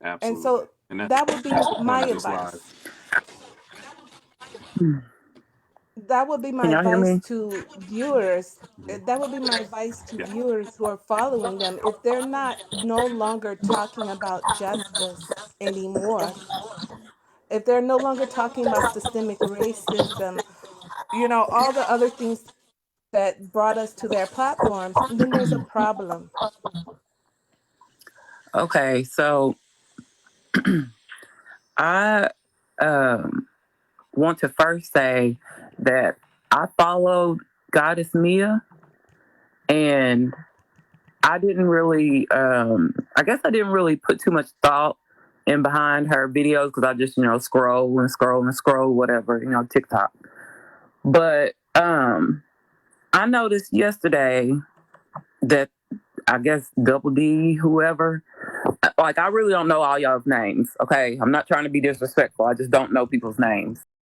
And so that would be my advice. That would be my Can y'all hear advice me? to viewers. That would be my advice to viewers who are following them. If they're not no longer talking about justice anymore, if they're no longer talking about systemic racism, all the other things that brought us to their platforms, then there's a problem. Okay, so I want to first say that I followed Goddess Mia, and I didn't really, I guess I didn't really put too much thought in behind her videos because I just, scroll and scroll and scroll, whatever, TikTok. But I noticed yesterday that I guess Double D, whoever, like I really don't know all y'all's names, okay? I'm not trying to be disrespectful. I just don't know people's names.